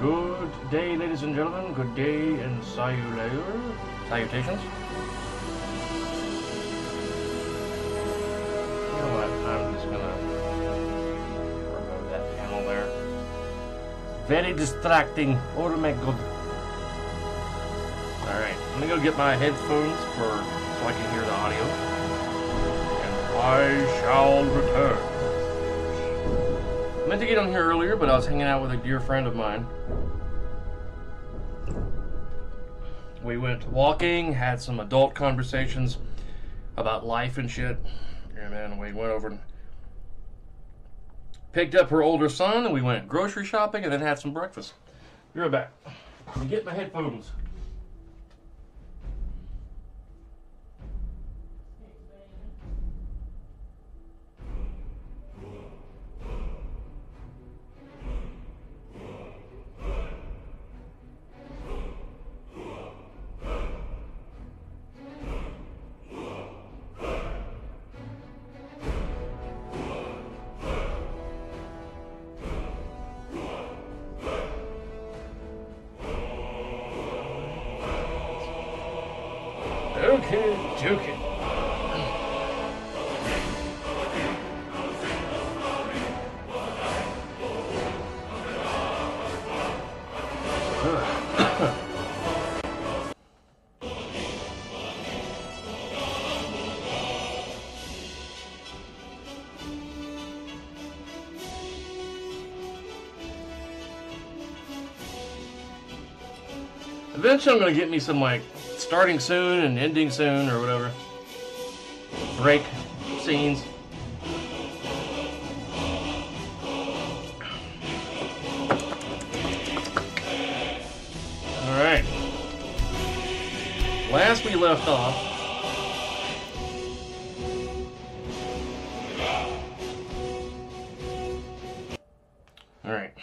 Good day, ladies and gentlemen. Good day and salutations. You know what? I'm just gonna remove that panel there. Very distracting. Oh my god. Alright, I'm gonna go get my headphones so I can hear the audio. And I shall return. I meant to get on here earlier, but I was hanging out with a dear friend of mine. We went walking, had some adult conversations about life and shit. And then we went over and picked up her older son, and we went grocery shopping and then had some breakfast. Be right back. Let me get my headphones. Okay, joking. Eventually I'm going to get me some, like, starting soon and ending soon or whatever. Break scenes. Alright. Last we left off. Alright.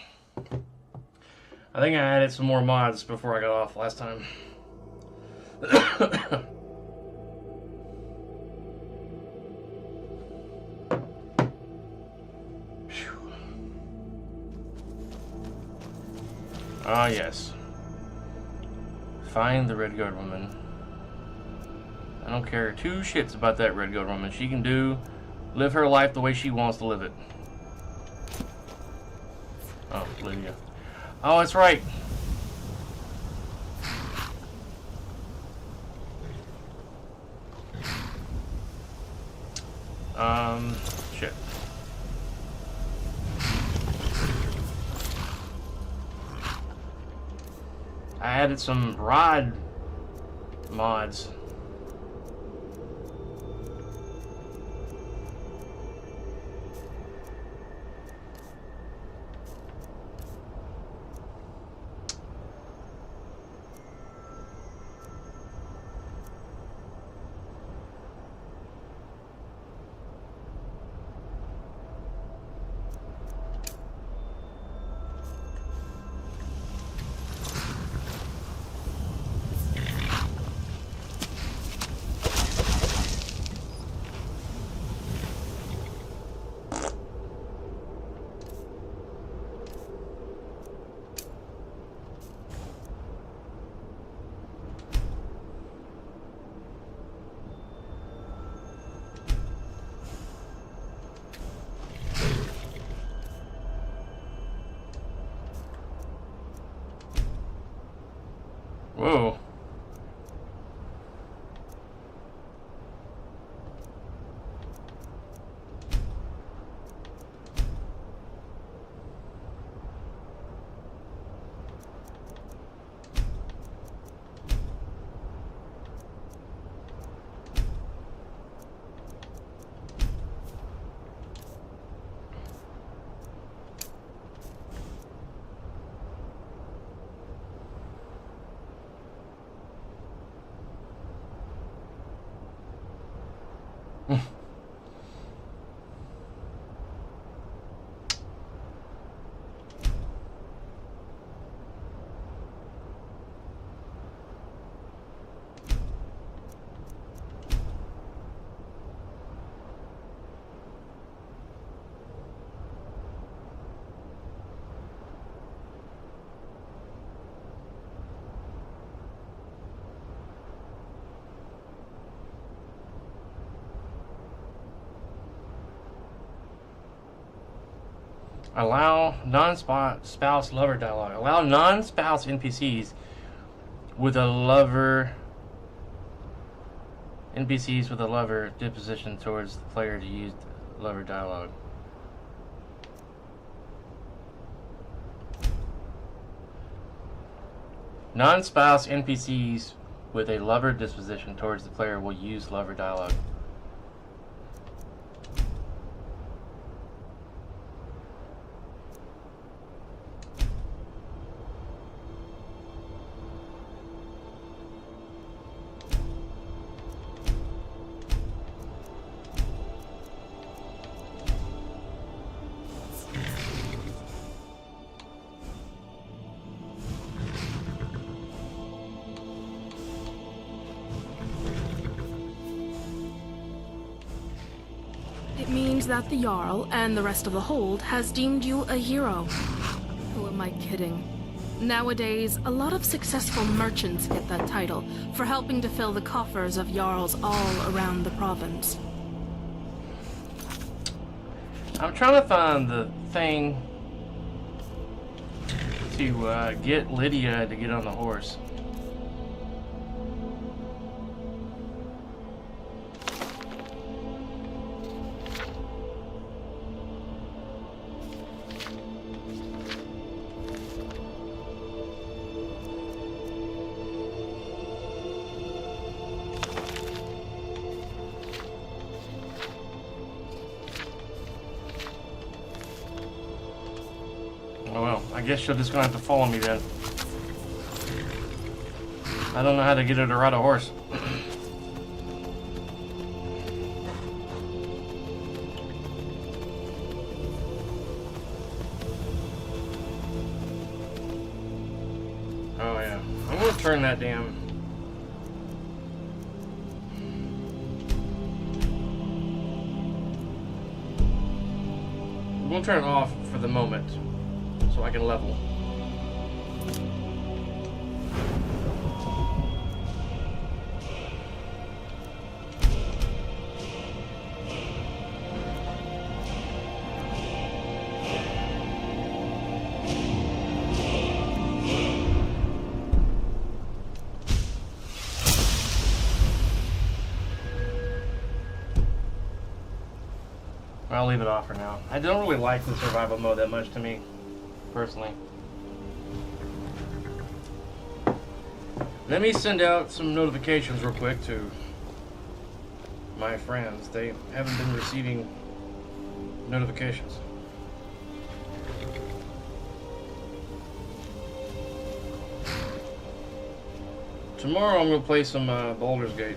I think I added some more mods before I got off last time. Ah, yes. Find the red guard woman. I don't care two shits about that red guard woman. She can live her life the way she wants to live it. Oh, Lydia. Oh, that's right. Shit. I added some rod mods. Whoa. Allow non-spouse lover dialogue. Allow non-spouse NPCs with a lover disposition towards the player to use lover dialogue. Non-spouse NPCs with a lover disposition towards the player will use lover dialogue. It means that the Jarl and the rest of the Hold has deemed you a hero. Who am I kidding? Nowadays, a lot of successful merchants get that title for helping to fill the coffers of Jarls all around the province. I'm trying to find the thing to get Lydia to get on the horse. Oh well, I guess you're just gonna have to follow me then. I don't know how to get her to ride a horse. Oh yeah, I'm gonna turn that damn. I'm gonna turn it off for the moment, so I can level. I'll leave it off for now. I don't really like the survival mode that much to me, personally. Let me send out some notifications real quick to my friends. They haven't been receiving notifications. Tomorrow I'm going to play some Baldur's Gate.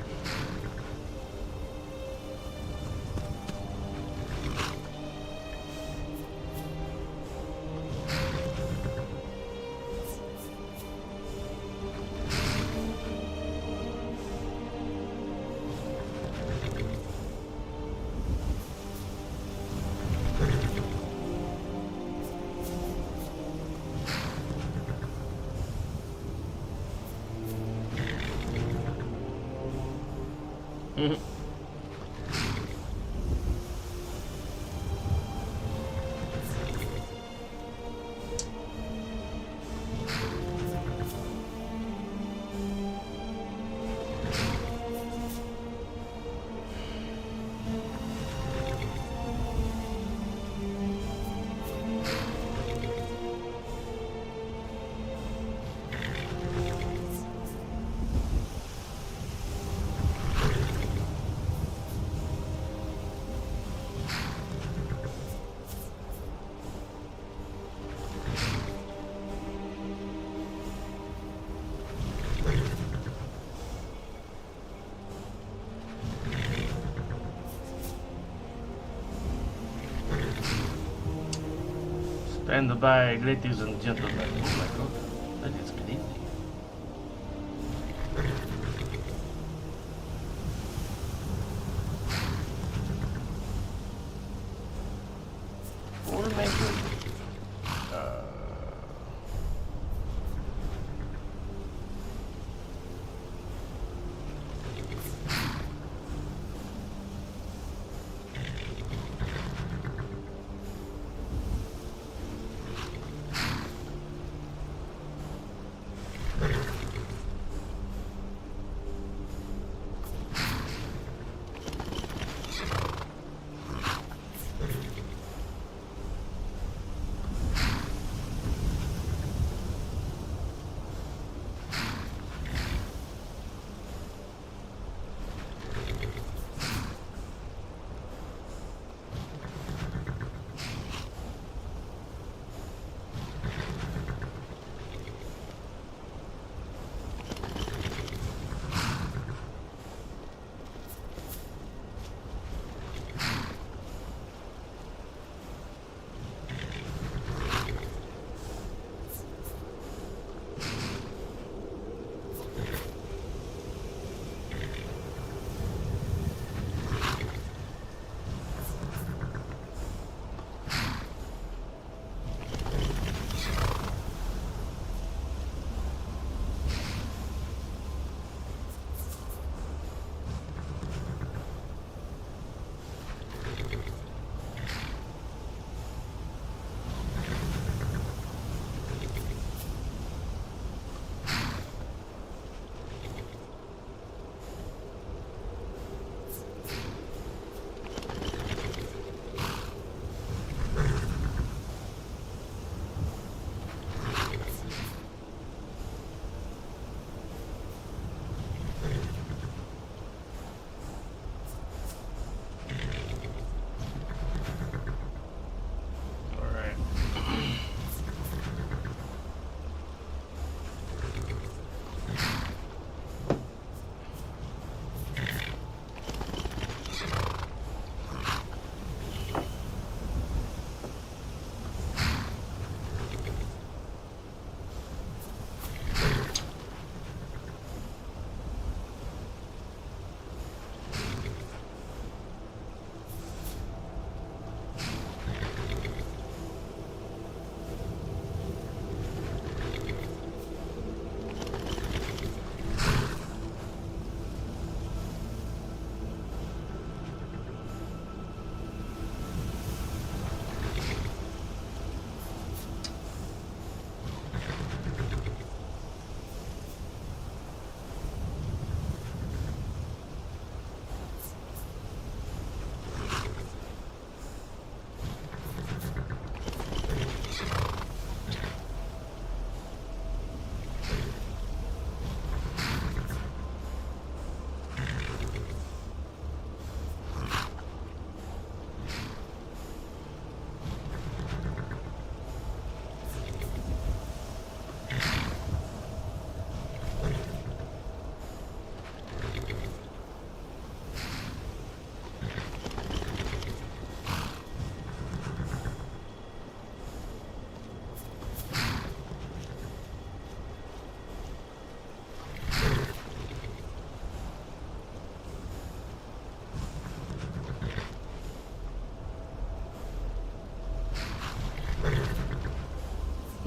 Stand by, ladies and gentlemen. Oh my god, that is crazy. Formation.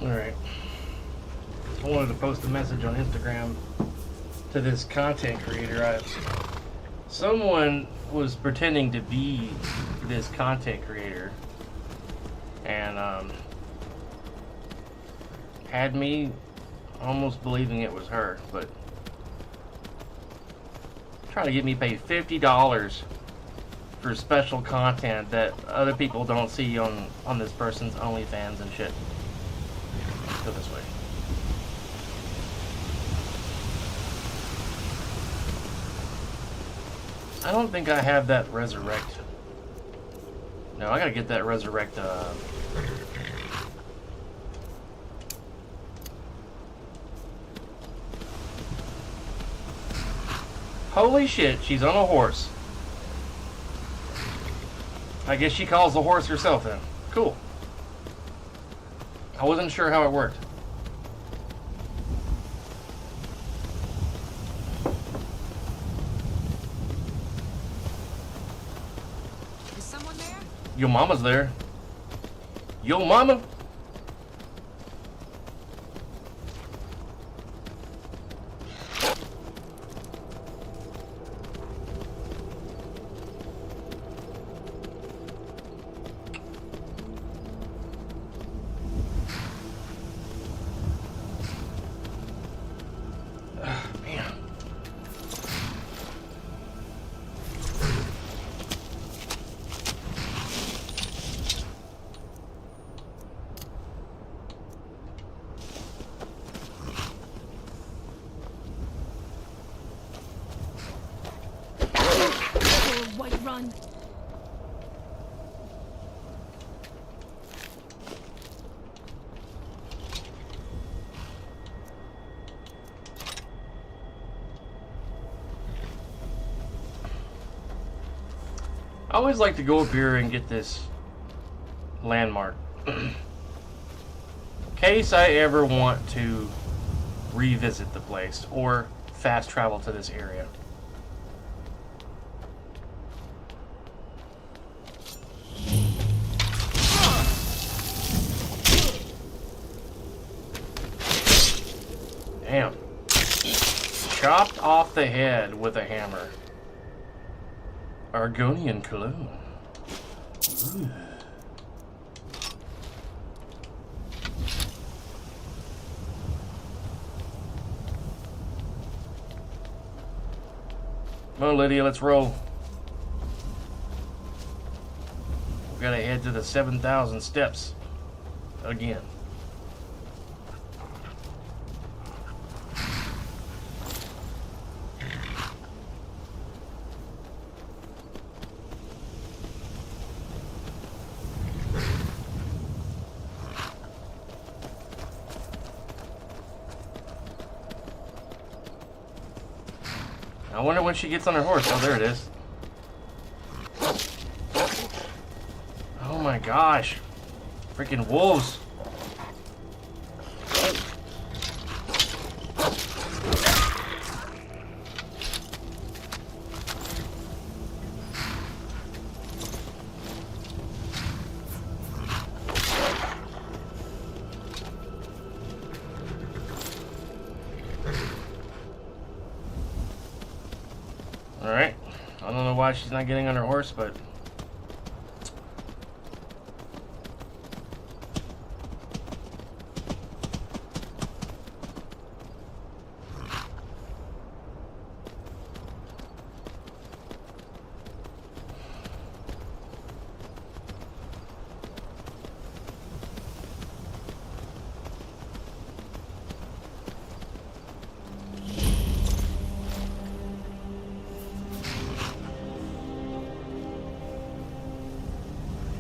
Alright. I wanted to post a message on Instagram to this content creator. Someone was pretending to be this content creator and had me almost believing it was her, but trying to get me paid $50 for special content that other people don't see on this person's OnlyFans and shit. Let's go this way. I don't think I have that resurrect. No, I gotta get that resurrect. Holy shit, she's on a horse. I guess she calls the horse herself then. Cool. I wasn't sure how it worked. Is someone there? Your mama's there. Yo mama? Run. I always like to go up here and get this landmark. In case I ever want to revisit the place or fast travel to this area. Damn. Chopped off the head with a hammer. Argonian cologne. Ooh. Come on, Lydia, let's roll. We gotta head to the 7,000 steps again. I wonder when she gets on her horse. Oh, there it is. Oh my gosh. Freaking wolves. Alright. I don't know why she's not getting on her horse, but...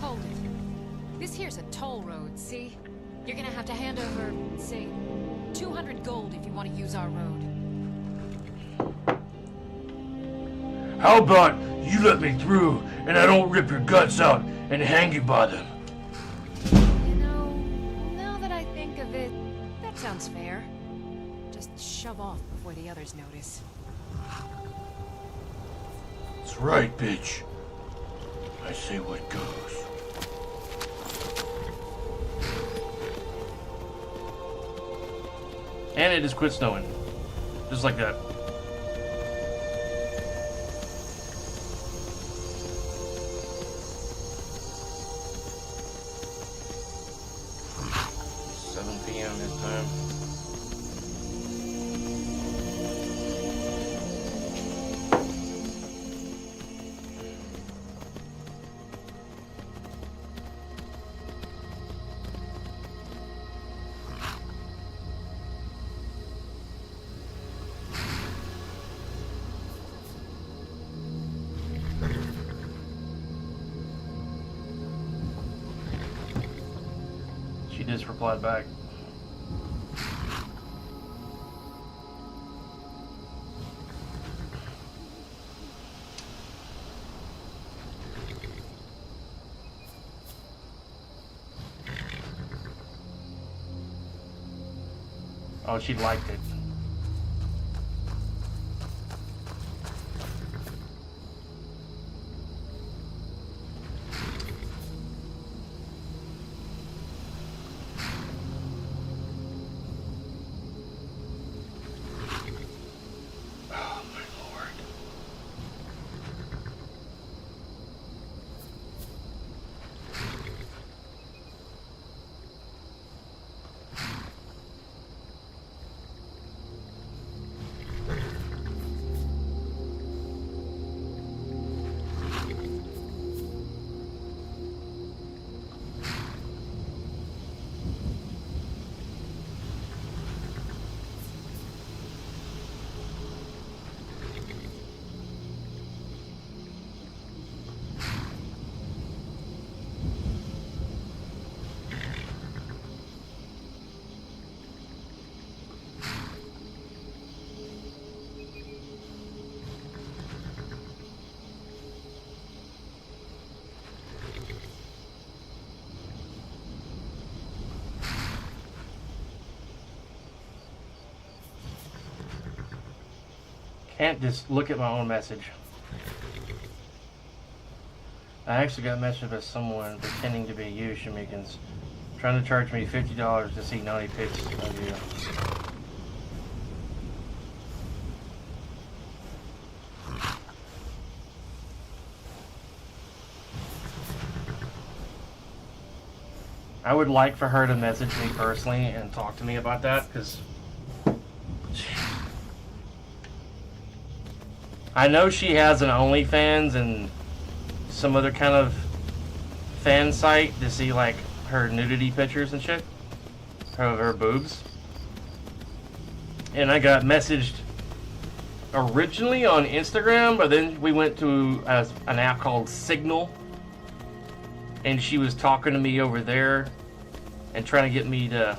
Hold it. This here's a toll road, see? You're gonna have to hand over, say, 200 gold if you want to use our road. How about you let me through and I don't rip your guts out and hang you by them? You know, now that I think of it, that sounds fair. Just shove off before the others notice. That's right, bitch. I say what goes. And it just quit snowing. Just like that. This time. She just replied back. Oh, she liked it. Oh, my Lord. Can't just look at my own message. I actually got a message by someone pretending to be you, Shamikans, trying to charge me $50 to see naughty pics of you. I would like for her to message me personally and talk to me about that, because I know she has an OnlyFans and some other kind of fan site to see like her nudity pictures and shit, her boobs. And I got messaged originally on Instagram, but then we went to an app called Signal, and she was talking to me over there and trying to get me to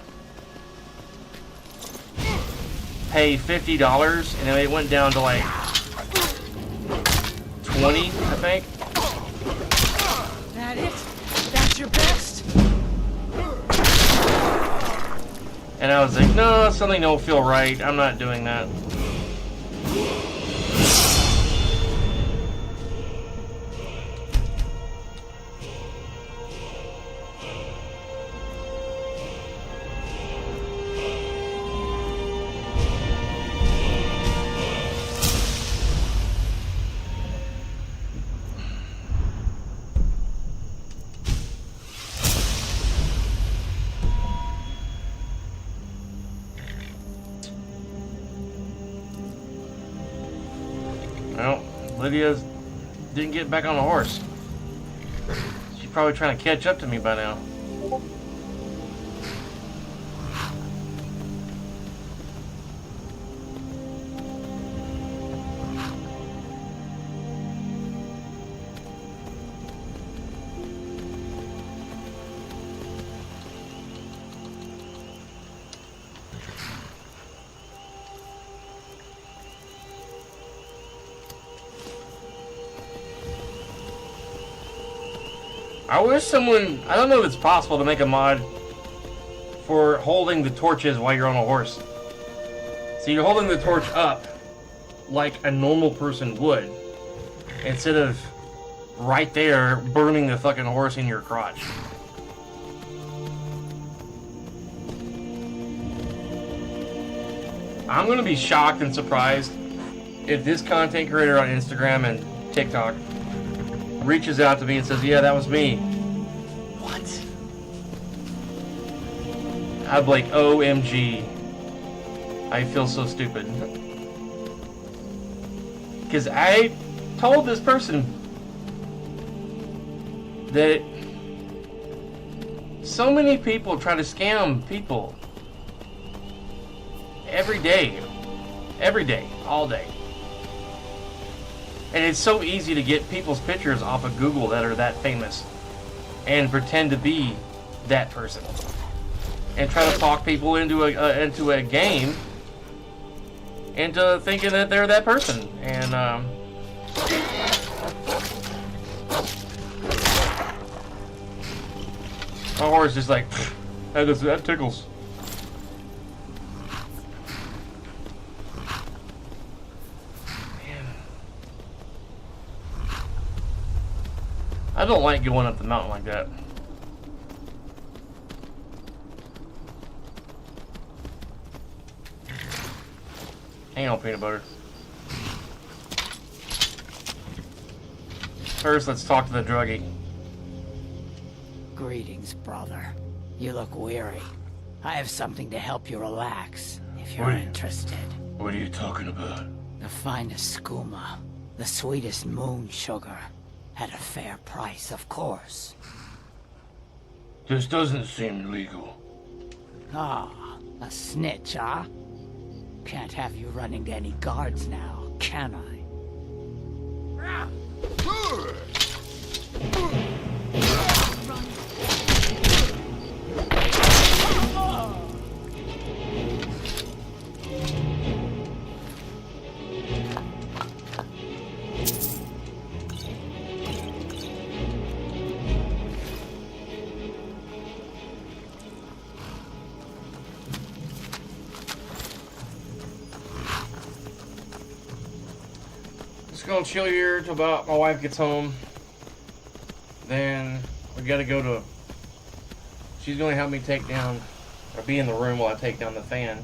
pay $50, and then it went down to like 20, I think. That it? That's your best? And I was like, no, something don't feel right. I'm not doing that. Well, Lydia didn't get back on the horse. She's probably trying to catch up to me by now. I wish someone, I don't know if it's possible to make a mod for holding the torches while you're on a horse. So you're holding the torch up like a normal person would, instead of right there burning the fucking horse in your crotch. I'm gonna be shocked and surprised if this content creator on Instagram and TikTok reaches out to me and says, yeah, that was me. What? I'd be like, OMG. I feel so stupid. Because I told this person that so many people try to scam people every day, all day. And it's so easy to get people's pictures off of Google that are that famous and pretend to be that person and try to talk people into a game into thinking that they're that person. And my horse is like, that tickles. Man. I don't like going up the mountain like that. Hang on, peanut butter. First, let's talk to the druggie. Greetings, brother. You look weary. I have something to help you relax, if you're What? interested. What are you talking about? The finest skooma, the sweetest moon sugar, at a fair price, of course. This doesn't seem legal. Ah, a snitch, huh? Can't have you running to any guards now, can I? Just gonna chill here till about my wife gets home. Then we gotta go to. She's gonna help me take down, or be in the room while I take down the fan.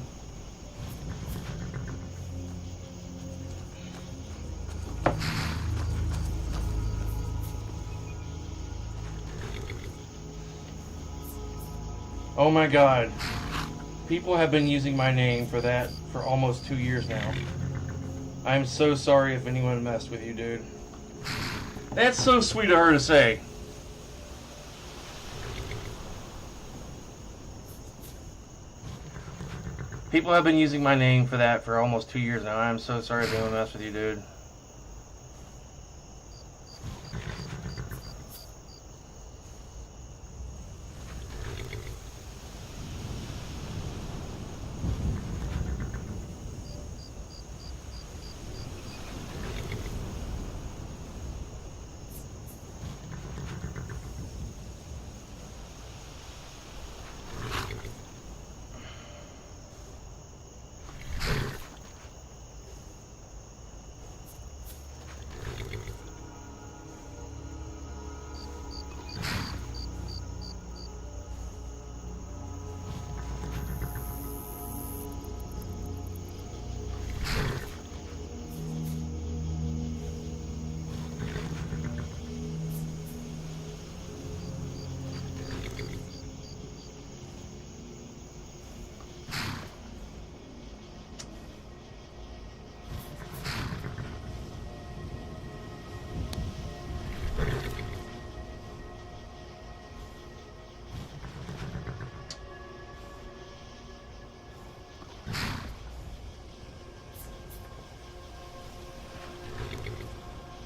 Oh my God. People have been using my name for that for almost 2 years now. I'm so sorry if anyone messed with you, dude. That's so sweet of her to say. People have been using my name for that for almost 2 years now. I'm so sorry if anyone messed with you, dude.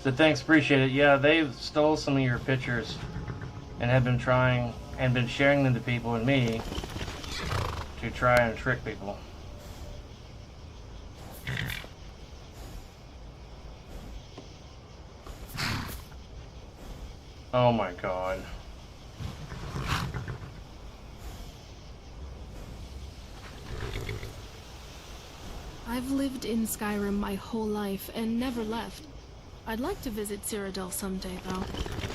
So thanks, appreciate it. Yeah, they stole some of your pictures and have been trying and been sharing them to people and me to try and trick people. Oh my God. I've lived in Skyrim my whole life and never left. I'd like to visit Cyrodiil someday, though.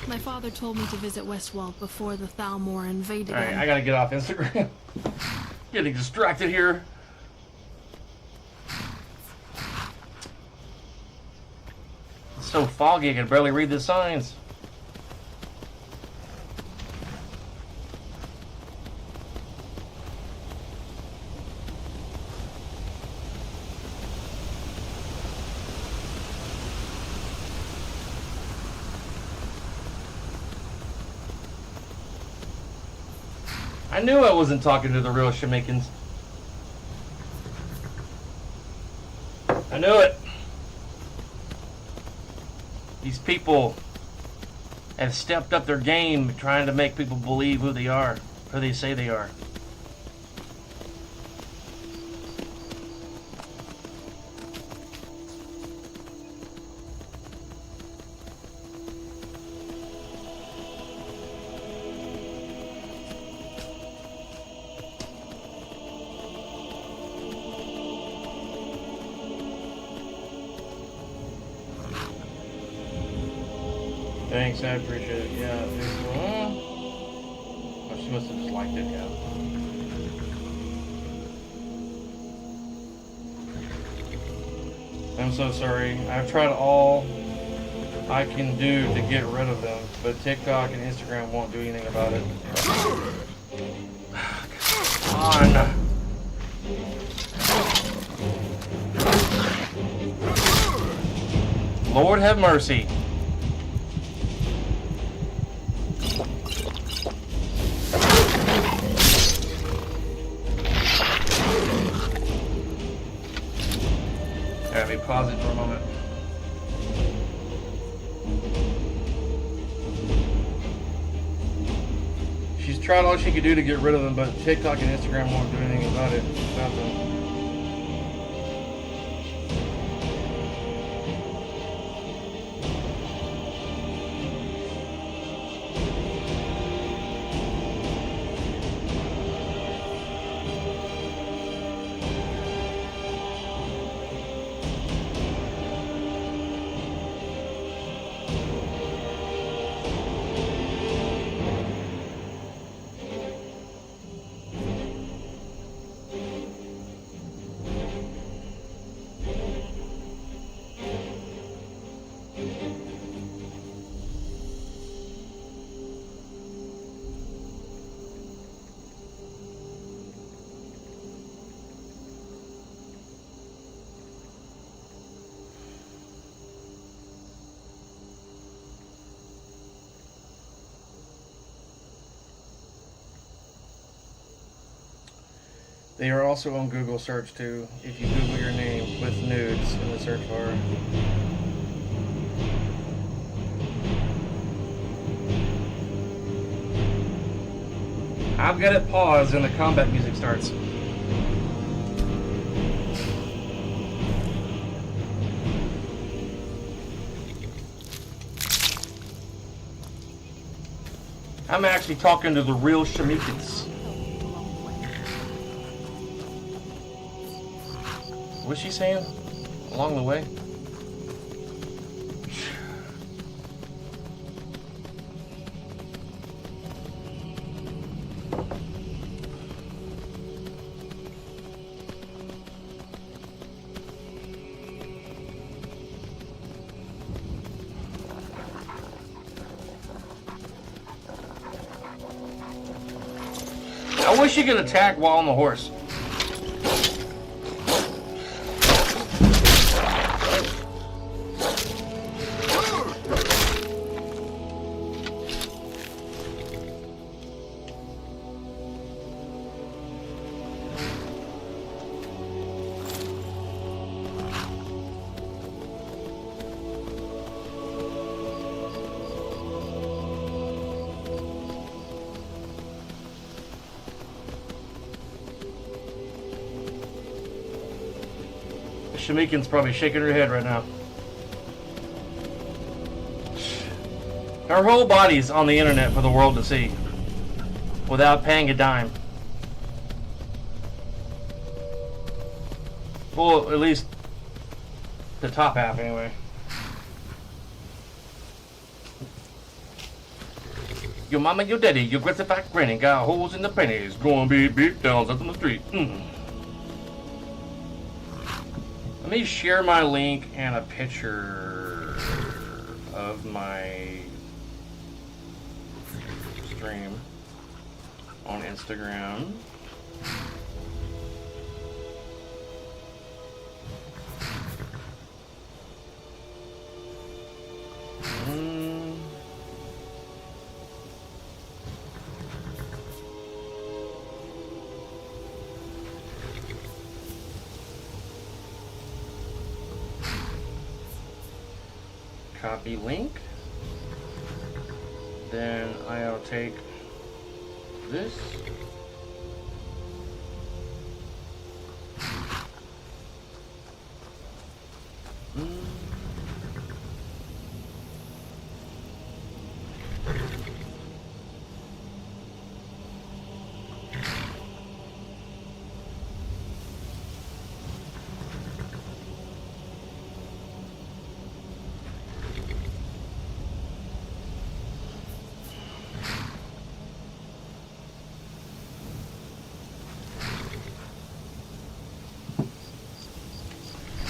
My father told me to visit Westwall before the Thalmor invaded Alright, him. I gotta get off Instagram. Getting distracted here. so foggy I can barely read the signs. I knew I wasn't talking to the real Jamaicans. I knew it. These people have stepped up their game trying to make people believe who they are, who they say they are. Thanks, I appreciate it. Yeah, oh, she must have just liked it, yeah. I'm so sorry. I've tried all I can do to get rid of them, but TikTok and Instagram won't do anything about it. Come on. Lord have mercy. Let me pause it for a moment. She's tried all she could do to get rid of them, but TikTok and Instagram won't do anything about it. About them. They are also on Google search too, if you Google your name with nudes in the search bar. I've got it paused and the combat music starts. I'm actually talking to the real Shamikans. What's she saying along the way? I wish you could attack while on the horse. Shamikan's probably shaking her head right now. Her whole body's on the internet for the world to see, without paying a dime. Well, at least the top half, anyway. Your mama, your daddy, your aggressive fat granny got holes in the pennies. Going beat downs up on the street. Let me share my link and a picture. of my stream on Instagram. Copy link. Then I'll take this.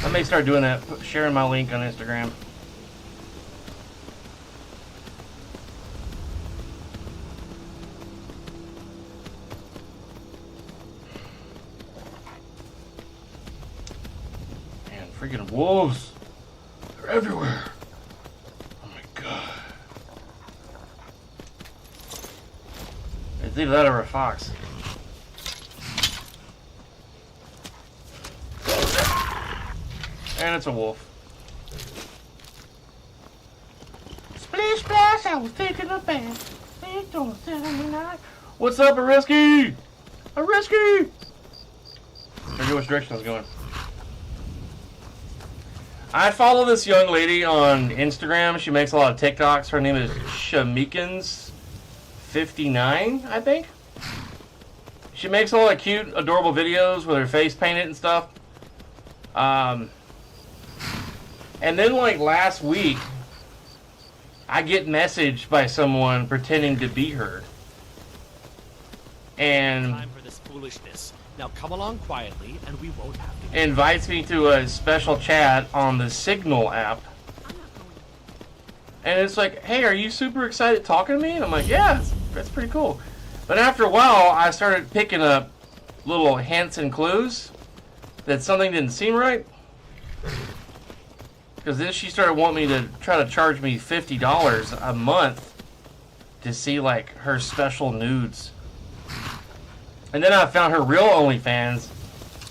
I may start doing that, sharing my link on Instagram. Man, freaking wolves! They're everywhere! Oh my god. It's either that or a fox. And it's a wolf. Splish splash, I was taking a bath. What's up, Ariski? Ariski! I forget which direction I was going. I follow this young lady on Instagram. She makes a lot of TikToks. Her name is Shamikins59, I think. She makes all the cute, adorable videos with her face painted and stuff. And then, like, last week, I get messaged by someone pretending to be her. And Time for this foolishness. Now come along quietly, and we won't have to. Invites me to a special chat on the Signal app. And it's like, hey, are you super excited talking to me? And I'm like, yeah, that's pretty cool. But after a while, I started picking up little hints and clues that something didn't seem right. Because then she started wanting me to try to charge me $50 a month to see, like, her special nudes. And then I found her real OnlyFans,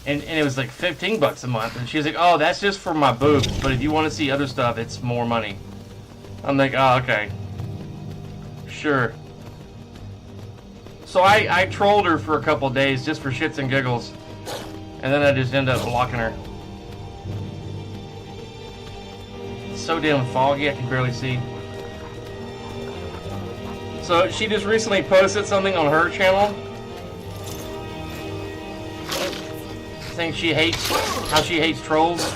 and it was like $15 a month. And she was like, oh, that's just for my boobs, but if you want to see other stuff, it's more money. I'm like, oh, okay. Sure. So I trolled her for a couple days just for shits and giggles. And then I just ended up blocking her. It's so damn foggy, I can barely see. So she just recently posted something on her channel. Saying how she hates trolls.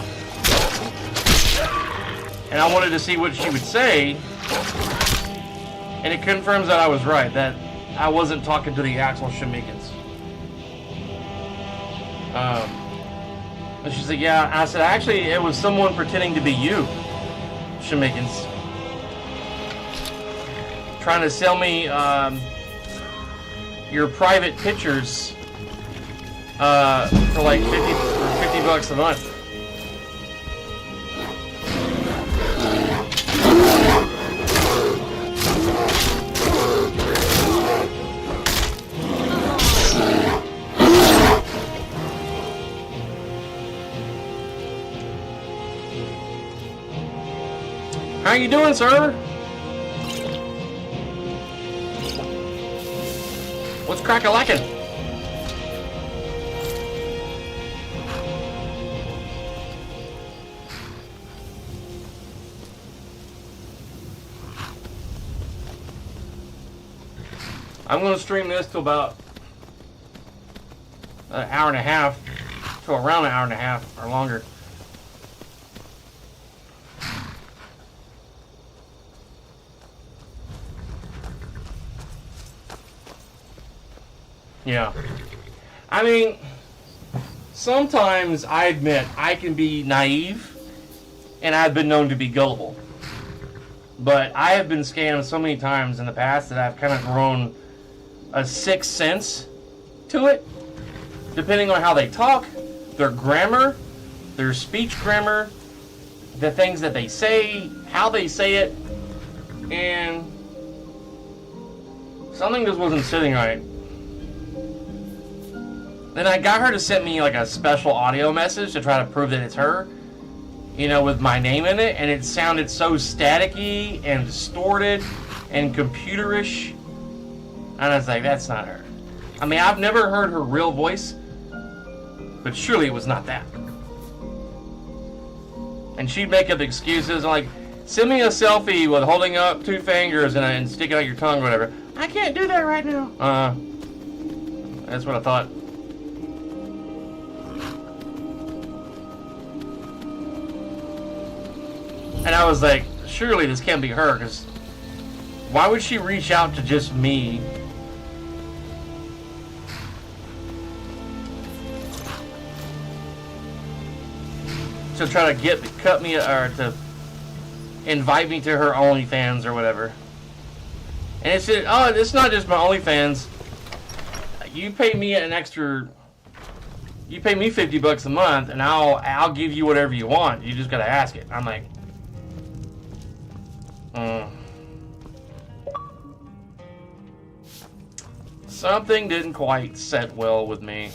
And I wanted to see what she would say. And it confirms that I was right, that I wasn't talking to the actual Shamikins. And she's like, yeah, I said, actually, it was someone pretending to be you, Shamikins. Trying to sell me your private pictures for like $50 a month. How you doing, sir? What's crack-a-lackin'? I'm going to stream this to about an hour and a half, to around an hour and a half or longer. Yeah. I mean, sometimes I admit I can be naive, and I've been known to be gullible. But I have been scammed so many times in the past that I've kind of grown a sixth sense to it. Depending on how they talk, their grammar, their speech grammar, the things that they say, how they say it, and something just wasn't sitting right. Then I got her to send me like a special audio message to try to prove that it's her, you know, with my name in it, and it sounded so staticky and distorted and computerish. And I was like, that's not her. I mean, I've never heard her real voice, but surely it was not that. And she'd make up excuses like, send me a selfie with holding up 2 fingers and sticking out your tongue or whatever. I can't do that right now. That's what I thought. And I was like, surely this can't be her, because why would she reach out to just me? To try to cut me, or to invite me to her OnlyFans or whatever. And it said, oh, it's not just my OnlyFans. You pay me an extra, you pay me $50 a month, and I'll give you whatever you want. You just gotta ask it. I'm like, something didn't quite set well with me.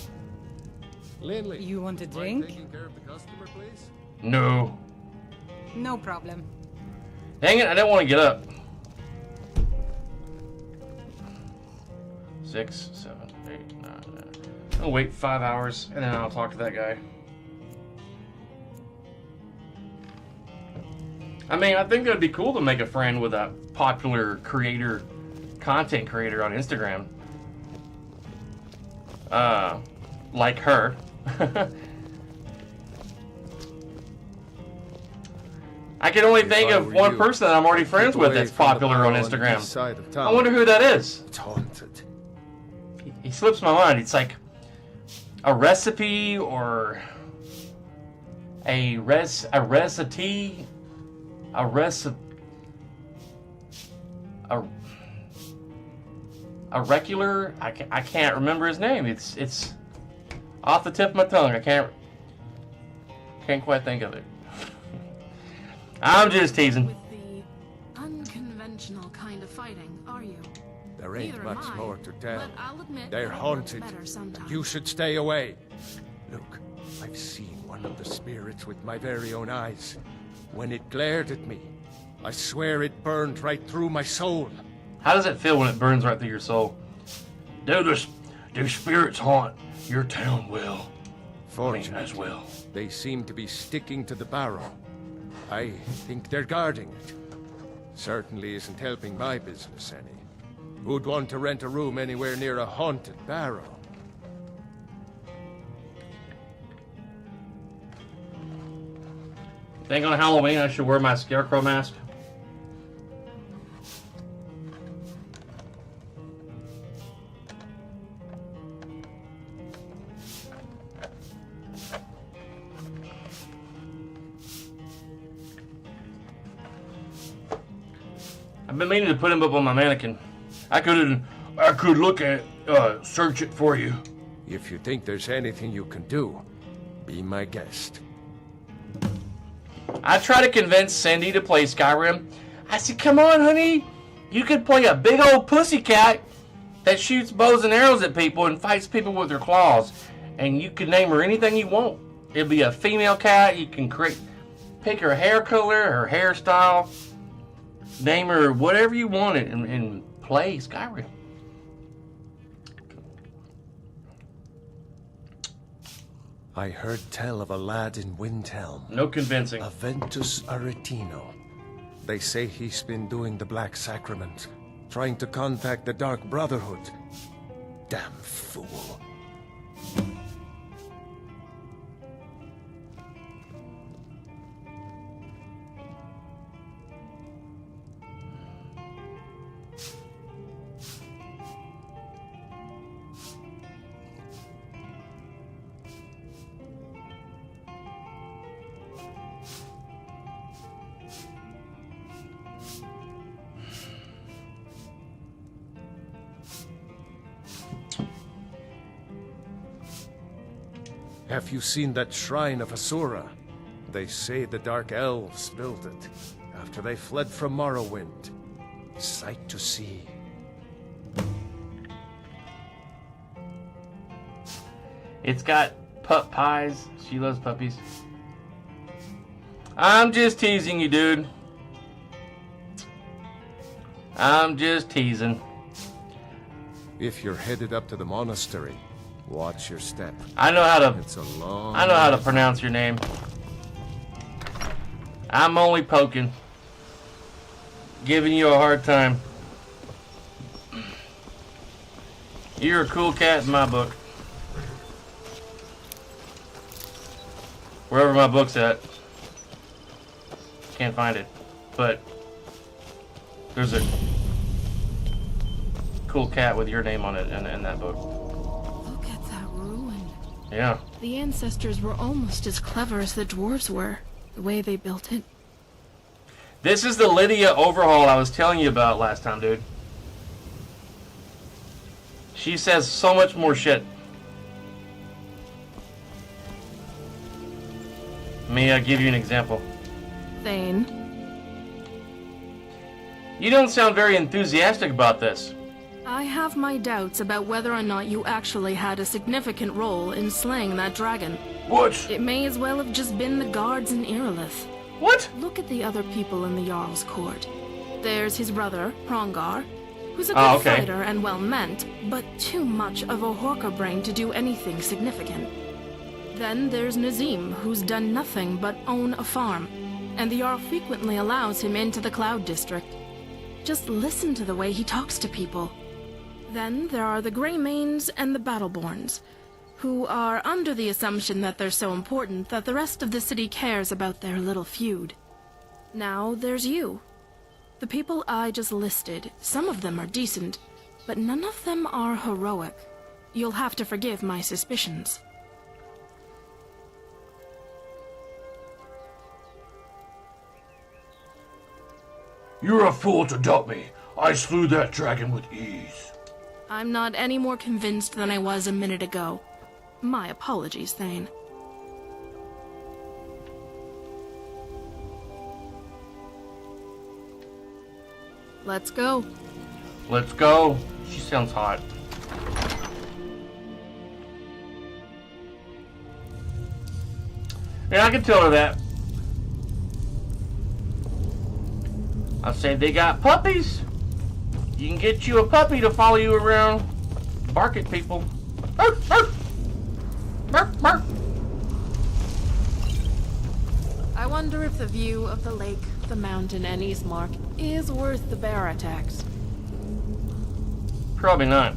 Lindley, You want a mind drink? taking care of the customer, please? No. No problem. Dang it, I didn't want to get up. 6, 7, 8, 9, 10. I'll wait 5 hours and then I'll talk to that guy. I mean, I think it would be cool to make a friend with a popular creator, content creator on Instagram. Like her. I can only think of one person that I'm already friends with that's popular on Instagram. I wonder who that is. It's haunted. He slips my mind. It's like a recipe or a recipe, a regular. I can't remember his name. It's off the tip of my tongue. I can't quite think of it. I'm just teasing. With the unconventional kind of fighting, are you? There ain't Neither am much I, more to tell. but I'll admit They're that it works haunted. better sometimes. You should stay away. Look, I've seen one of the spirits with my very own eyes. When it glared at me, I swear it burned right through my soul. How does it feel when it burns right through your soul? Do spirits haunt your town well? Fortunately, as well. they seem to be sticking to the barrow. I think they're guarding it. Certainly isn't helping my business any. Who'd want to rent a room anywhere near a haunted barrow? Think on Halloween I should wear my scarecrow mask? I've been meaning to put him up on my mannequin. I could look at, search it for you. If you think there's anything you can do, be my guest. I tried to convince Cindy to play Skyrim. I said, come on, honey. You could play a big old pussycat that shoots bows and arrows at people and fights people with her claws. And you could name her anything you want. It'd be a female cat. You can pick her hair color, her hairstyle. Name her whatever you wanted and play Skyrim. I heard tell of a lad in Windhelm. No convincing. Aventus Aretino. They say he's been doing the Black Sacrament, trying to contact the Dark Brotherhood. Damn fool. Have you seen that shrine of Asura? They say the Dark Elves built it after they fled from Morrowind. Sight to see. It's got pup pies. She loves puppies. I'm just teasing you, dude. I'm just teasing. If you're headed up to the monastery, watch your step. I know how to. It's a long. I know how to pronounce your name. I'm only poking. Giving you a hard time. You're a cool cat in my book. Wherever my book's at. Can't find it. But there's a cool cat with your name on it in that book. Look at that ruin. Yeah. The ancestors were almost as clever as the dwarves were, the way they built it. This is the Lydia overhaul I was telling you about last time, dude. She says so much more shit. May I give you an example? Thane, You don't sound very enthusiastic about this. I have my doubts about whether or not you actually had a significant role in slaying that dragon. What? It may as well have just been the guards in Irilith. What? Look at the other people in the Jarl's court. There's his brother, Hrongar, who's a good Oh, okay. fighter and well-meant, but too much of a hawker brain to do anything significant. Then there's Nazim, who's done nothing but own a farm, and the Jarl frequently allows him into the Cloud District. Just listen to the way he talks to people. Then there are the Greymanes and the Battleborns, who are under the assumption that they're so important that the rest of the city cares about their little feud. Now there's you. The people I just listed, some of them are decent, but none of them are heroic. You'll have to forgive my suspicions. You're a fool to doubt me. I slew that dragon with ease. I'm not any more convinced than I was a minute ago. My apologies, Thane. Let's go. Let's go. She sounds hot. Yeah, I can tell her that. I say they got puppies. You can get you a puppy to follow you around. Bark at people. Bark, bark. Bark, bark. I wonder if the view of the lake, the mountain, and Eastmark is worth the bear attacks. Probably not.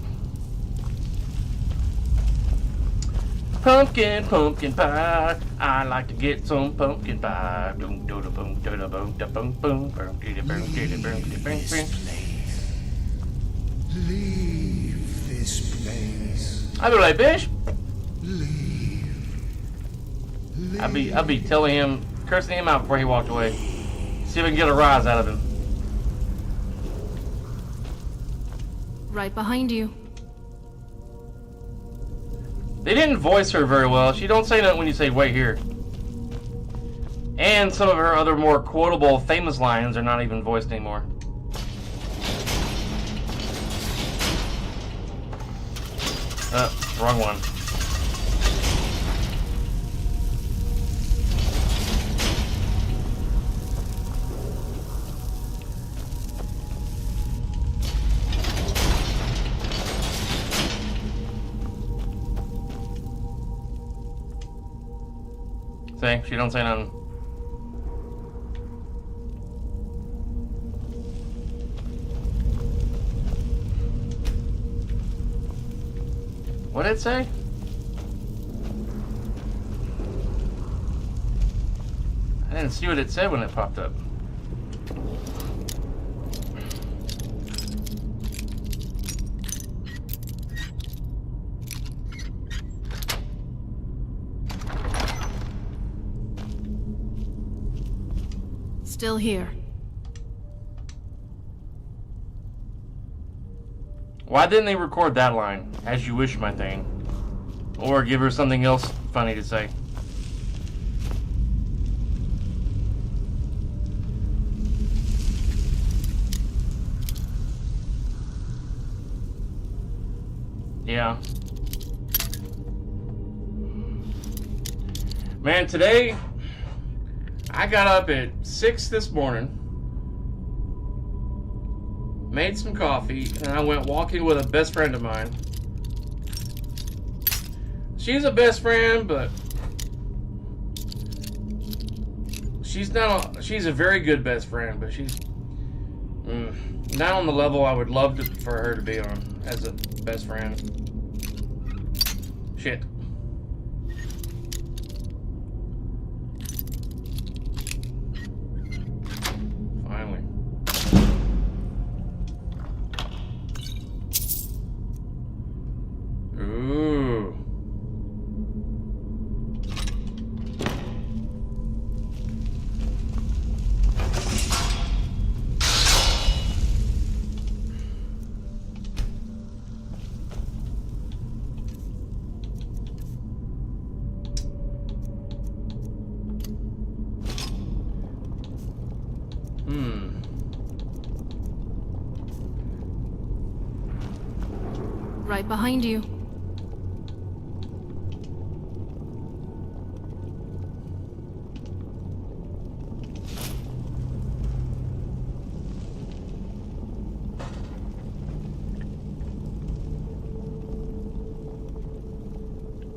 Pumpkin, pumpkin pie. I like to get some pumpkin pie. Boom, do da boom, do da boom, da boom, boom, boom, do da boom, do da boom, do boom, boom. Leave this place. I'd be like, bitch. Leave. I'd be telling him, cursing him out before he walked away. See if I can get a rise out of him. Right behind you. They didn't voice her very well. She don't say nothing when you say wait here. And some of her other more quotable, famous lines are not even voiced anymore. Wrong one. See, she don't say nothing. What did it say? I didn't see what it said when it popped up. Still here. Why didn't they record that line? As you wish, my thing. Or give her something else funny to say. Yeah. Man, today I got up at 6 this morning, made some coffee, and I went walking with a best friend of mine. She's a best friend, but she's a very good best friend, but she's not on the level I would love for her to be on as a best friend. Shit. Finally. Ooh. Right behind you.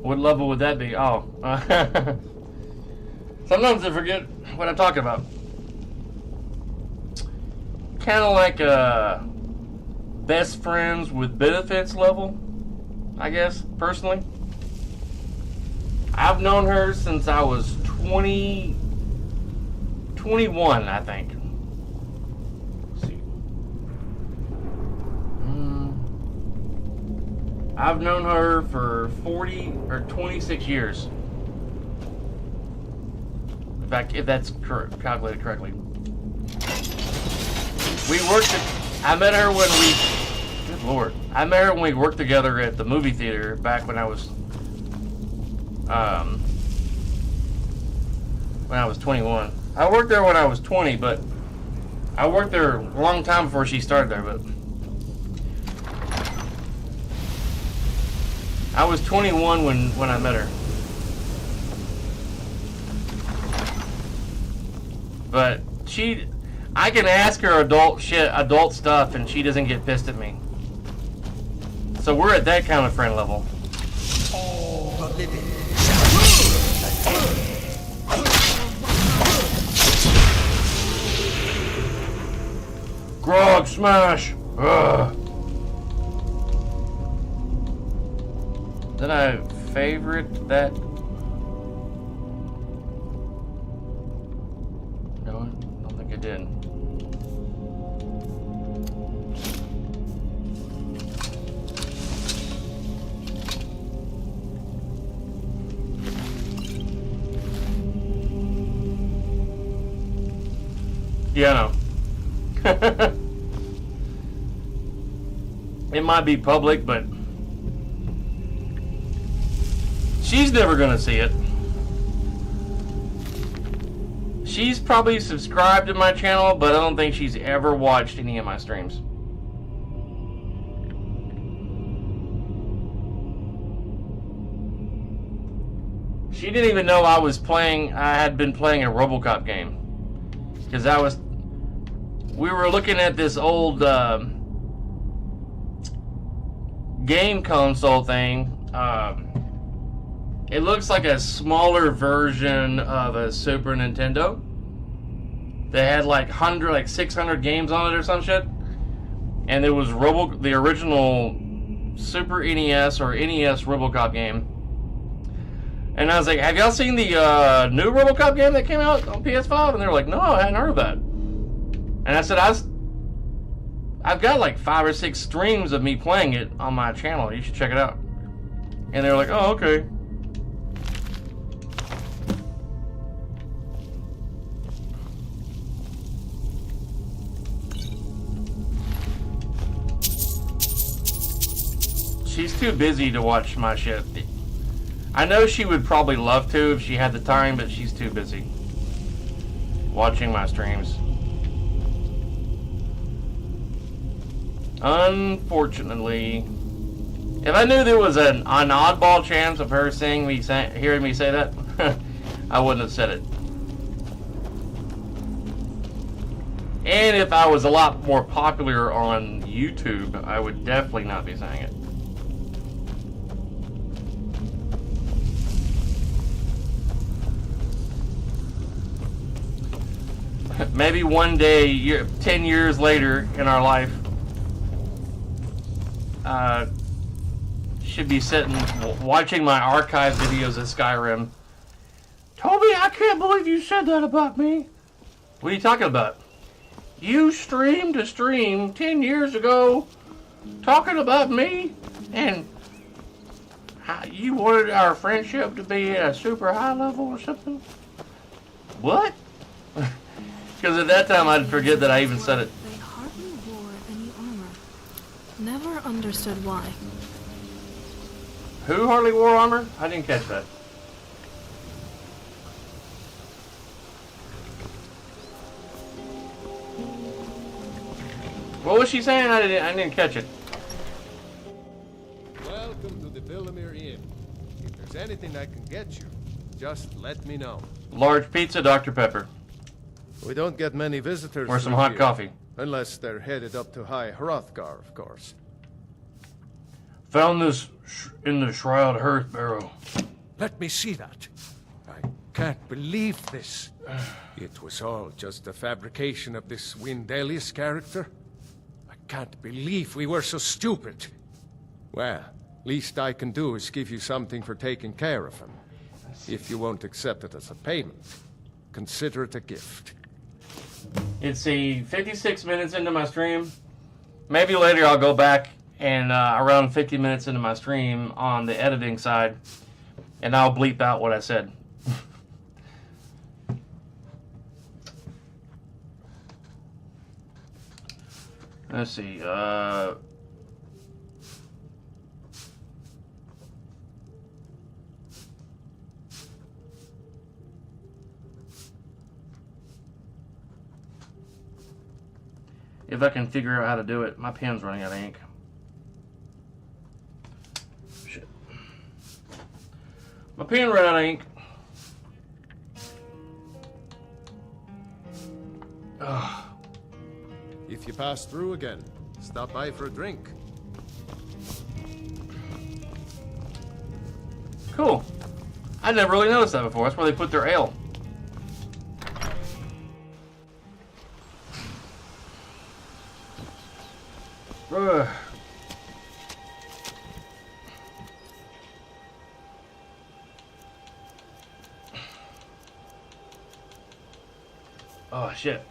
What level would that be? Oh. Sometimes I forget what I'm talking about. Kind of like a best friends with benefits level, I guess, personally. I've known her since I was 21, I think. Let's see. I've known her for 40 or 26 years. In fact, if that's calculated correctly. I met her when we, good lord, I met her when we worked together at the movie theater back when I was 21. I worked there when I was 20, but I worked there a long time before she started there, but I was 21 when I met her. But I can ask her adult stuff, and she doesn't get pissed at me. So we're at that kind of friend level. Grog smash! Ugh. Did I favorite that? No, I don't think I did. Yeah, no. It might be public, but she's never gonna see it. She's probably subscribed to my channel, but I don't think she's ever watched any of my streams. She didn't even know I had been playing a RoboCop game. Because we were looking at this old game console thing. It looks like a smaller version of a Super Nintendo. They had like 600 games on it or some shit. And it was the original Super NES or NES RoboCop game. And I was like, have y'all seen the new RoboCop game that came out on PS5? And they were like, no, I hadn't heard of that. And I said, I've got like 5 or 6 streams of me playing it on my channel. You should check it out. And they were like, oh, okay. She's too busy to watch my shit. I know she would probably love to if she had the time, but she's too busy watching my streams. Unfortunately, if I knew there was an oddball chance of her hearing me say that, I wouldn't have said it. And if I was a lot more popular on YouTube, I would definitely not be saying it. Maybe one day, 10 years later in our life, should be sitting watching my archive videos of Skyrim. Toby, I can't believe you said that about me. What are you talking about? You streamed a stream 10 years ago talking about me, and you wanted our friendship to be at a super high level or something? What? Because at that time I'd forget that I even said it. They hardly wore any armor. Never understood why. Who hardly wore armor? I didn't catch that. What was she saying? I didn't catch it. Welcome to the Villamere Inn. If there's anything I can get you, just let me know. Large pizza, Dr. Pepper. We don't get many visitors. Or some through hot here, coffee. Unless they're headed up to High Hrothgar, of course. Found this in the Shroud Hearth barrow. Let me see that. I can't believe this. It was all just a fabrication of this Windelius character. I can't believe we were so stupid. Well, least I can do is give you something for taking care of him. If you won't accept it as a payment, consider it a gift. It's 56 minutes into my stream. Maybe later I'll go back and around 50 minutes into my stream on the editing side, and I'll bleep out what I said. Let's see. If I can figure out how to do it. My pen's running out of ink. Shit. My pen ran out of ink. Ugh. If you pass through again, stop by for a drink. Cool. I never really noticed that before. That's where they put their ale. Ugh. Oh shit.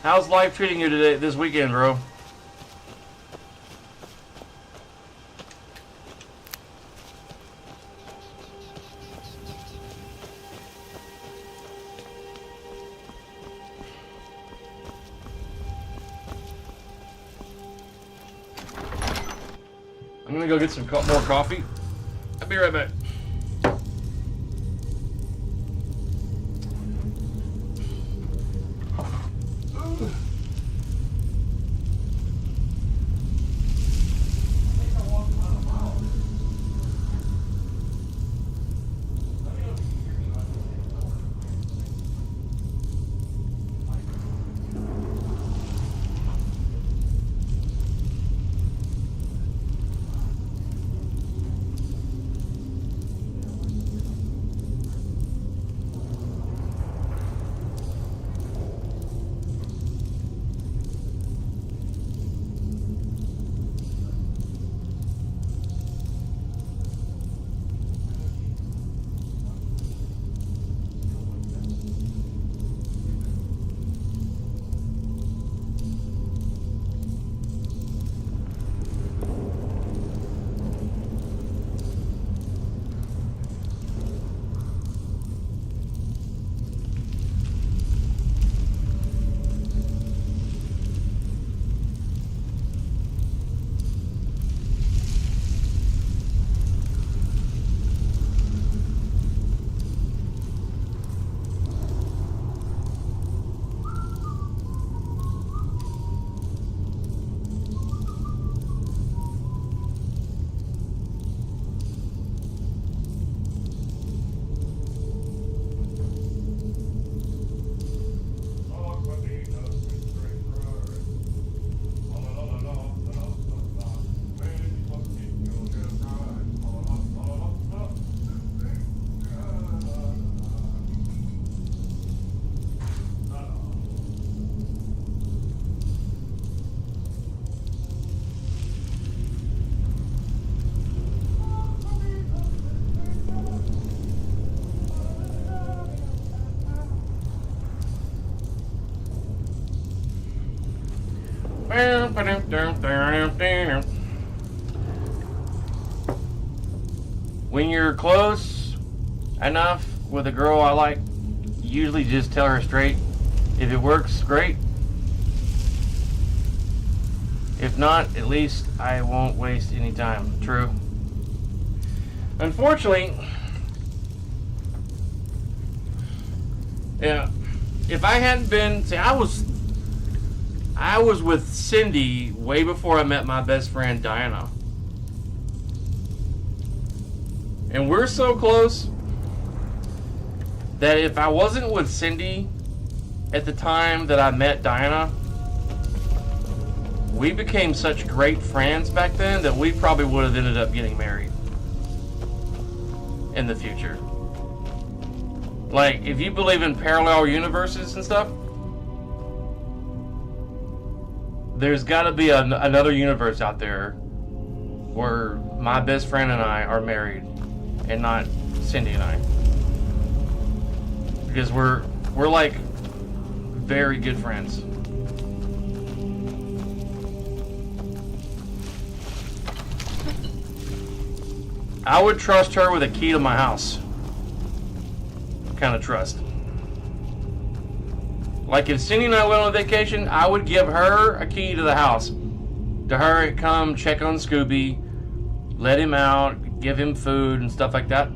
How's life treating you today, this weekend, bro? I'm gonna go get some more coffee. I'll be right back. When you're close enough with a girl I like, usually just tell her straight. If it works, great. If not, at least I won't waste any time. True. Unfortunately, yeah, if I hadn't been, see, I was with Cindy way before I met my best friend Diana. And we're so close that if I wasn't with Cindy at the time that I met Diana, we became such great friends back then that we probably would have ended up getting married in the future. Like, if you believe in parallel universes and stuff, there's got to be another universe out there where my best friend and I are married and not Cindy and I. Because we're like very good friends. I would trust her with a key to my house. Kind of trust. Like if Cindy and I went on vacation, I would give her a key to the house. To her, come check on Scooby, let him out, give him food and stuff like that.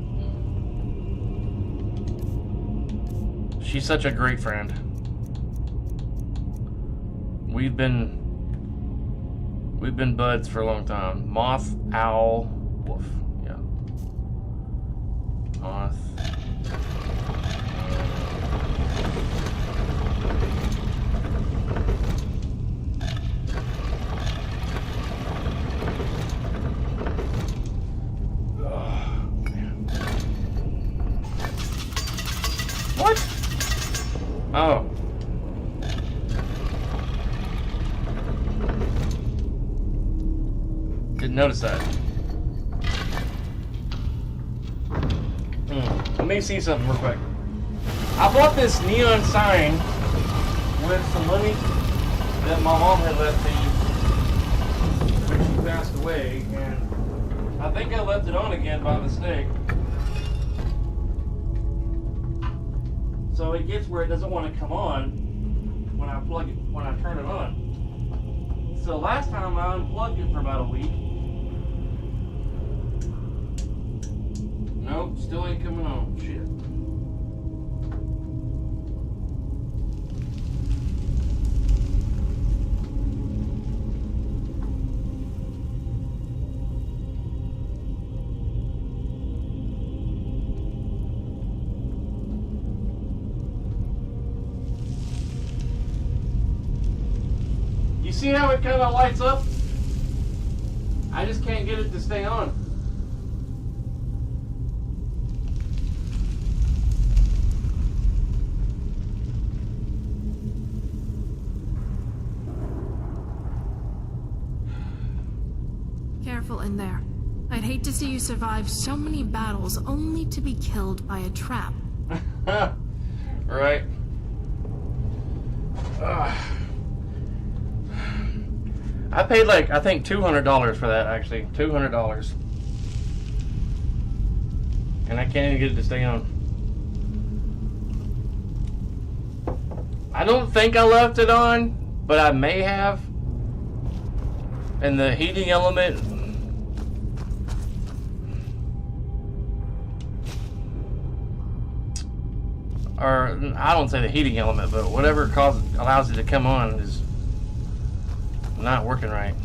She's such a great friend. We've been buds for a long time. Moth, owl, wolf. Yeah. Moth. What? Oh. Didn't notice that. Let me see something real quick. I bought this neon sign with some money that my mom had left me when she passed away, and I think I left it on again by mistake. So it gets where it doesn't want to come on when I plug it, when I turn it on. So last time I unplugged it for about a week. Nope, still ain't coming on. Shit. You see how it kind of lights up? I just can't get it to stay on. Careful in there. I'd hate to see you survive so many battles only to be killed by a trap. Right. I paid like, I think $200 for that actually. $200. And I can't even get it to stay on. I don't think I left it on, but I may have. And the heating element, or I don't say the heating element, but whatever allows it to come on is not working right.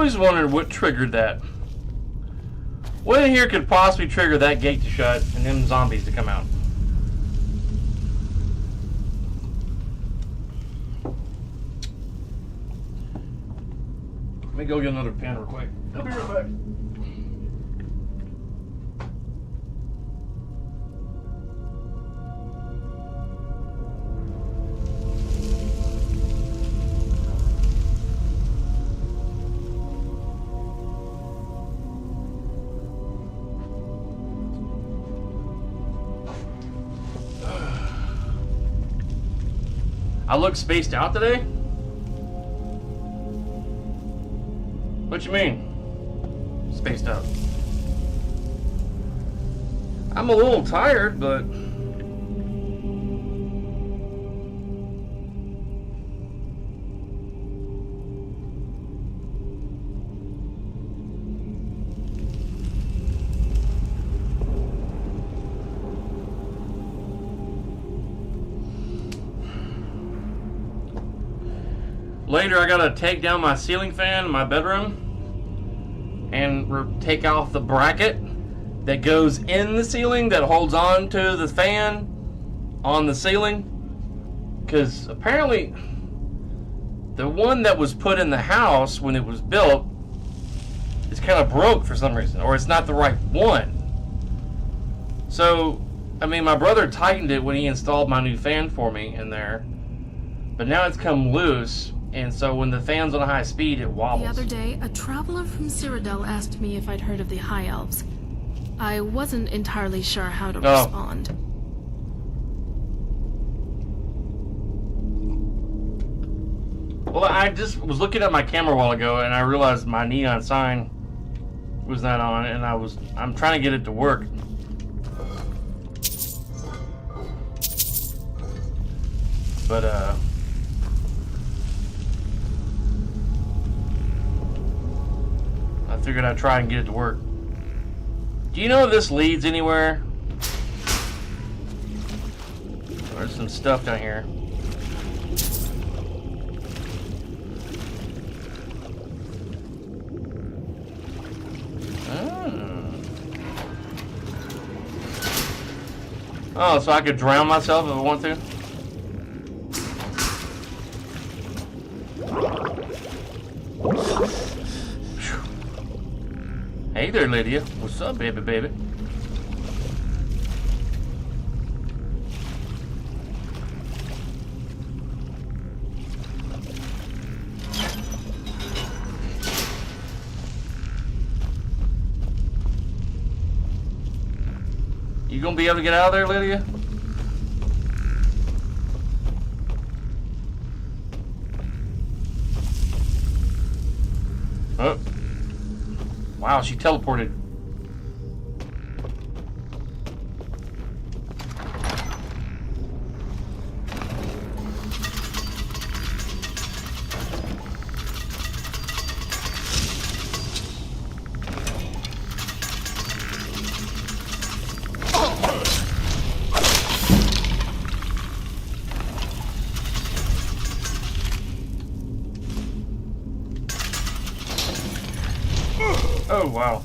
always wondered what triggered that. What in here could possibly trigger that gate to shut and them zombies to come out? Let me go get another pen real quick. I'll be right back. I look spaced out today? What you mean? Spaced out. I'm a little tired, but... Later, I gotta take down my ceiling fan in my bedroom and take off the bracket that goes in the ceiling that holds on to the fan on the ceiling. Because apparently, the one that was put in the house when it was built is kind of broke for some reason, or it's not the right one. So, I mean, my brother tightened it when he installed my new fan for me in there, but now it's come loose. And so when the fan's on a high speed, it wobbles. The other day, a traveler from Cyrodiil asked me if I'd heard of the High Elves. I wasn't entirely sure how to respond. Well, I just was looking at my camera a while ago, and I realized my neon sign was not on, and I'm trying to get it to work. But, I figured I'd try and get it to work. Do you know if this leads anywhere? There's some stuff down here. Oh, so I could drown myself if I want to? Hey there, Lydia. What's up, baby? You gonna be able to get out of there, Lydia? Oh. Wow, she teleported. Oh, wow.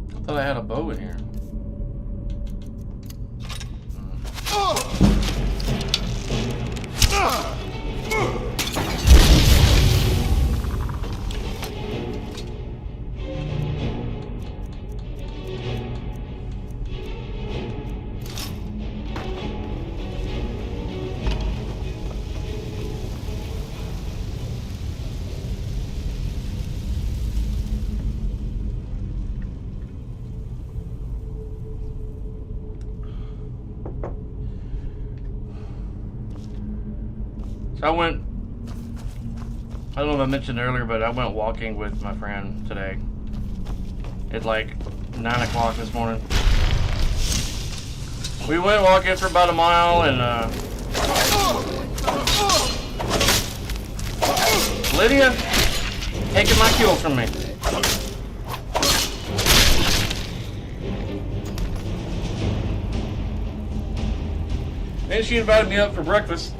I thought I had a bow in here. So I went I don't know if I mentioned earlier, but I went walking with my friend today. At like 9 o'clock this morning. We went walking for about a mile and Lydia taking my kills from me. Then she invited me up for breakfast.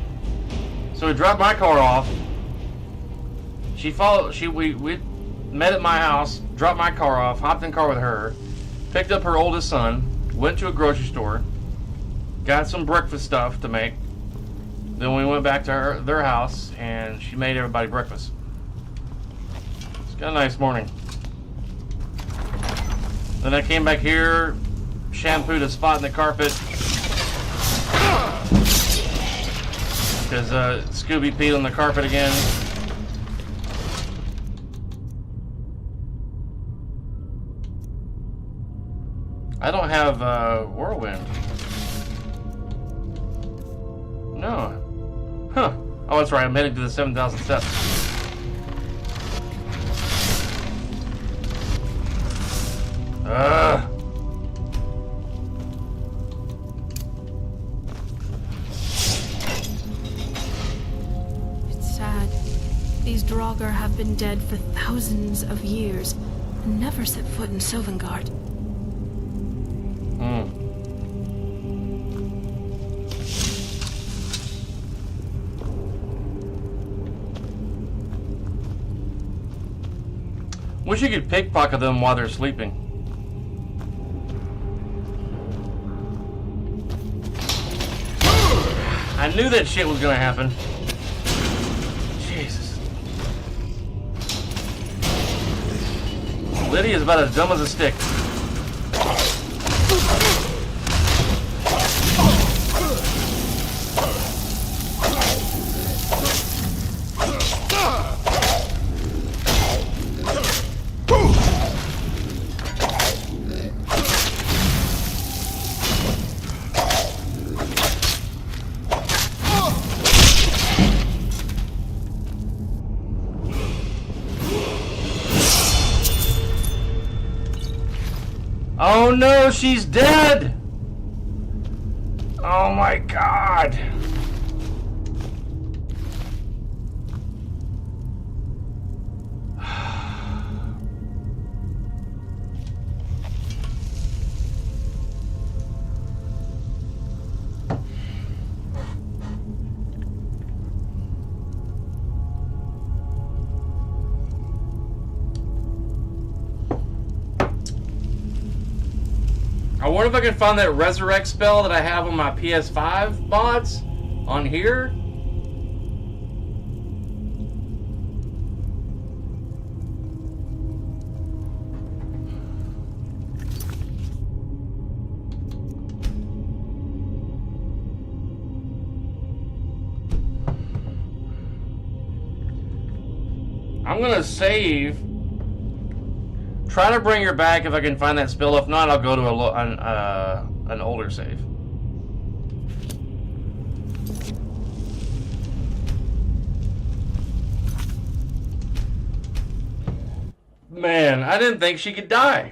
So we dropped my car off. We met at my house, dropped my car off, hopped in the car with her, picked up her oldest son, went to a grocery store, got some breakfast stuff to make. Then we went back to their house and she made everybody breakfast. It's got a nice morning. Then I came back here, shampooed a spot in the carpet because Scooby peed on the carpet again. I don't have Whirlwind. No. Huh. Oh, that's right. I'm heading to the 7,000 steps. It's sad. These Draugr have been dead for thousands of years and never set foot in Sovngarde. Wish you could pickpocket them while they're sleeping. I knew that shit was gonna happen. Jesus. Lydia's about as dumb as a stick. Oh no, she's dead! Oh my god! I wonder if I can find that resurrect spell that I have on my PS5 mods on here. I'm gonna save. Try to bring her back if I can find that spell. If not, I'll go to an older save. Man, I didn't think she could die.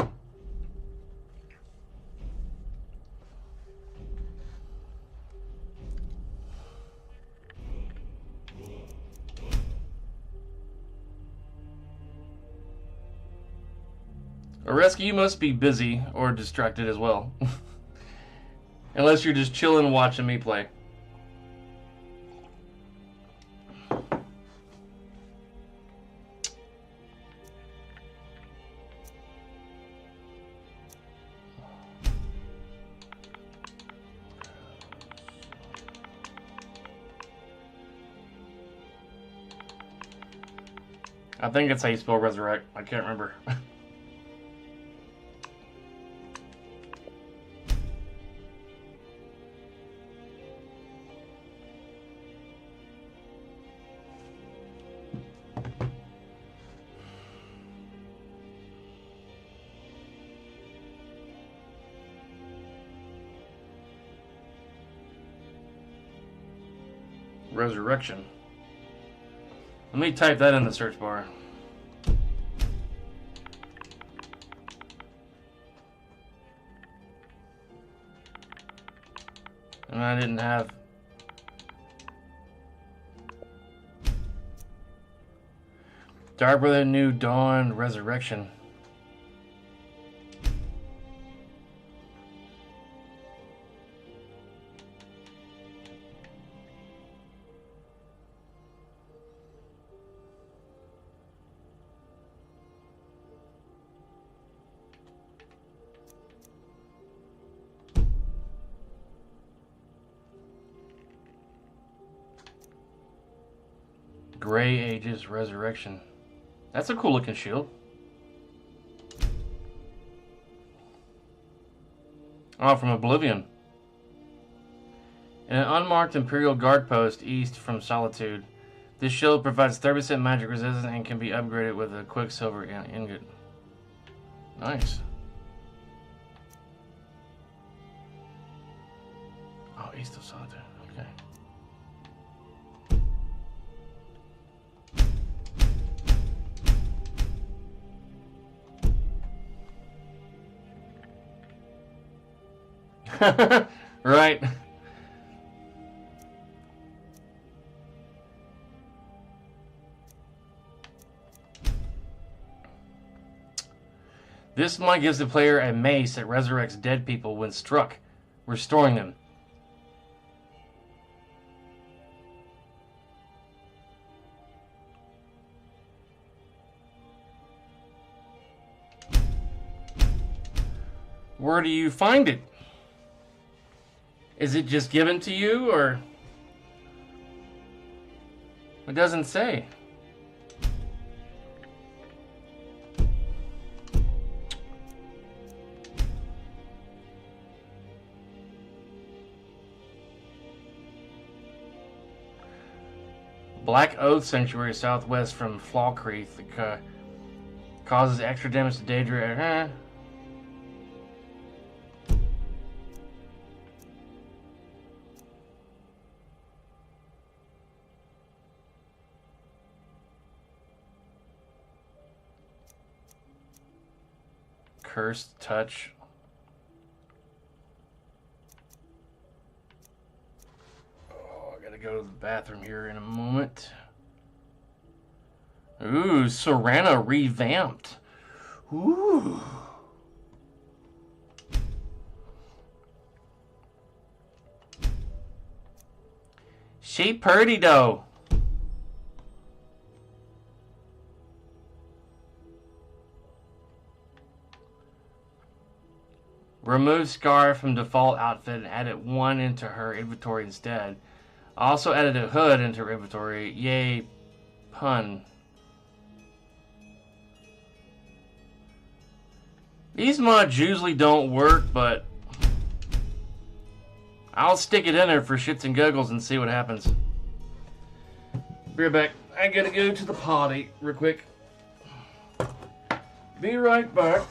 Oreska, you must be busy or distracted as well. Unless you're just chilling watching me play. I think it's how you spell resurrect. I can't remember. Resurrection. Let me type that in the search bar. And I didn't have... Dark Brother, New Dawn, Resurrection. Gray Ages Resurrection. That's a cool looking shield. Oh, from Oblivion. In an unmarked Imperial Guard post east from Solitude, this shield provides 30% magic resistance and can be upgraded with a Quicksilver ingot. Nice. Oh, east of Solitude. Okay. Right. This might gives the player a mace that resurrects dead people when struck, restoring them. Where do you find it? Is it just given to you, or... It doesn't say. Black Oath Sanctuary southwest from Falkreath causes extra damage to Daedra. Cursed Touch. Oh, I gotta go to the bathroom here in a moment. Ooh, Serana revamped. Ooh. She purty though. Remove Scar from default outfit and added one into her inventory instead. Also added a hood into her inventory. Yay, pun. These mods usually don't work, but I'll stick it in there for shits and giggles and see what happens. Be right back. I gotta go to the potty real quick. Be right back.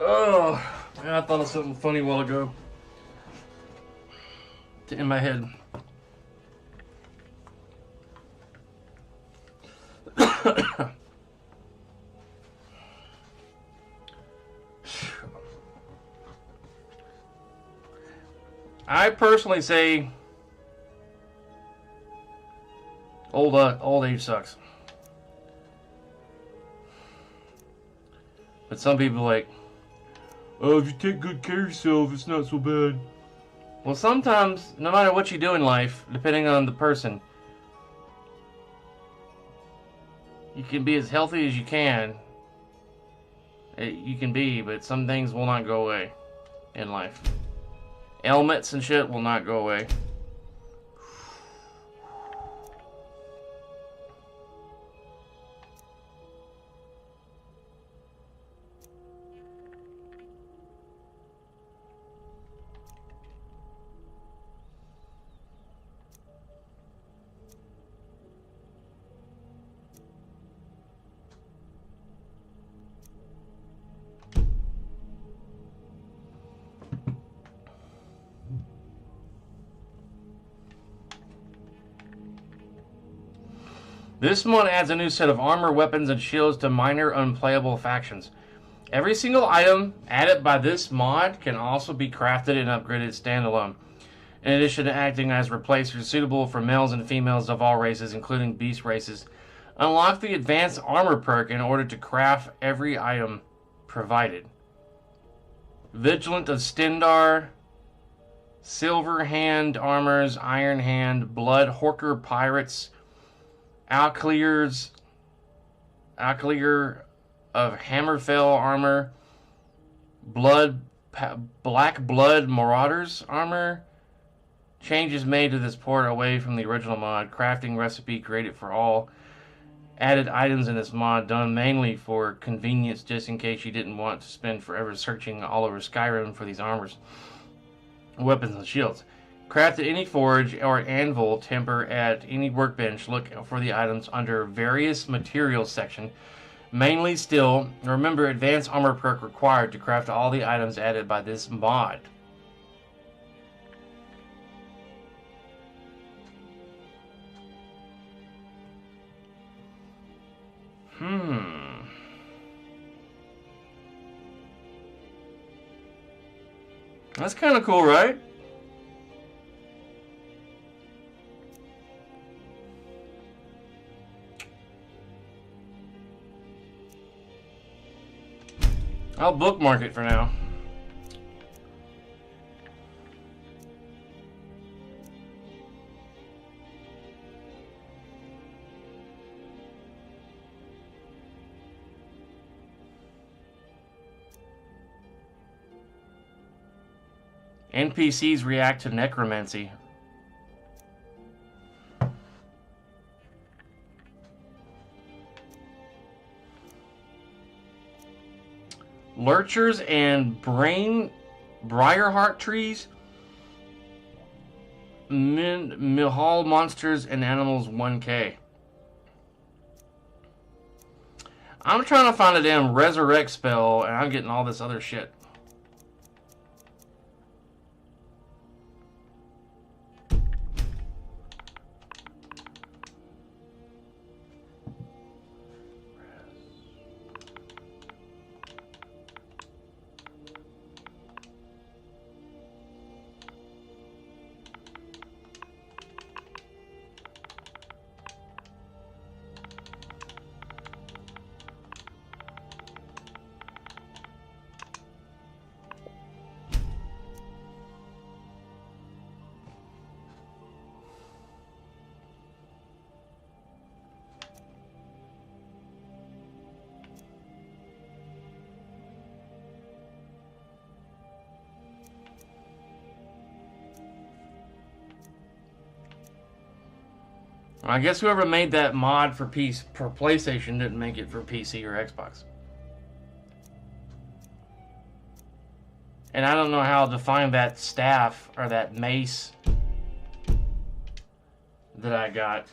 Oh, man, I thought of something funny a while ago. In my head. I personally say old age sucks. But some people are like, oh, if you take good care of yourself, it's not so bad. Well, sometimes, no matter what you do in life, depending on the person, you can be as healthy as you can. You can be, but some things will not go away in life. Ailments and shit will not go away. This mod adds a new set of armor, weapons, and shields to minor unplayable factions. Every single item added by this mod can also be crafted and upgraded standalone, in addition to acting as replacers suitable for males and females of all races, including beast races. Unlock the advanced armor perk in order to craft every item provided. Vigilant of Stendar, Silver Hand Armors, Iron Hand, Blood Horker Pirates, Alclear of Hammerfell Armor, Black Blood Marauders Armor. Changes made to this port away from the original mod. Crafting recipe created for all. Added items in this mod done mainly for convenience, just in case you didn't want to spend forever searching all over Skyrim for these armors, weapons, and shields. Craft at any forge or anvil temper at any workbench. Look for the items under various materials section, mainly steel. Remember, advanced armor perk required to craft all the items added by this mod. That's kind of cool, right? I'll bookmark it for now. NPCs react to necromancy. Lurchers and briarheart trees. Mihal monsters and animals 1K. I'm trying to find a damn resurrect spell and I'm getting all this other shit. I guess whoever made that mod for PlayStation didn't make it for PC or Xbox. And I don't know how to find that staff or that mace that I got.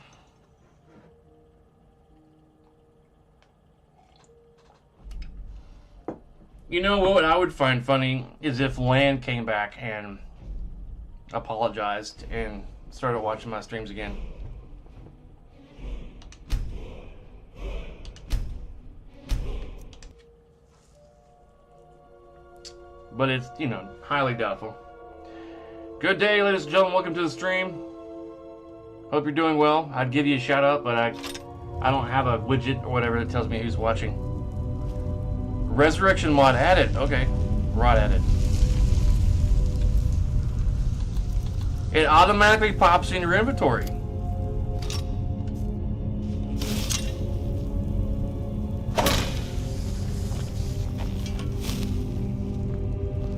You know what I would find funny is if Lan came back and apologized and started watching my streams again. But it's, you know, highly doubtful. Good day, ladies and gentlemen. Welcome to the stream. Hope you're doing well. I'd give you a shout out, but I don't have a widget or whatever that tells me who's watching. Resurrection mod added. Okay. Rod added. It automatically pops in your inventory.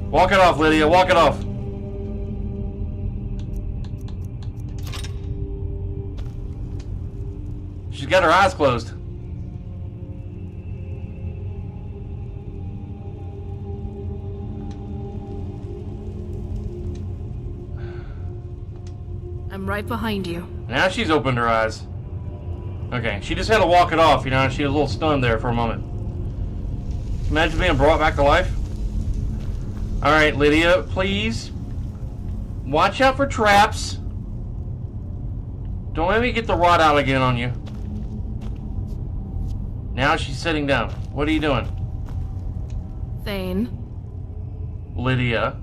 Walk it off, Lydia. Walk it off. She's got her eyes closed. I'm right behind you. Now she's opened her eyes. Okay, she just had to walk it off, you know, she was a little stunned there for a moment. Imagine being brought back to life. Alright, Lydia, please. Watch out for traps. Don't let me get the rod out again on you. Now she's sitting down. What are you doing? Thane, Lydia.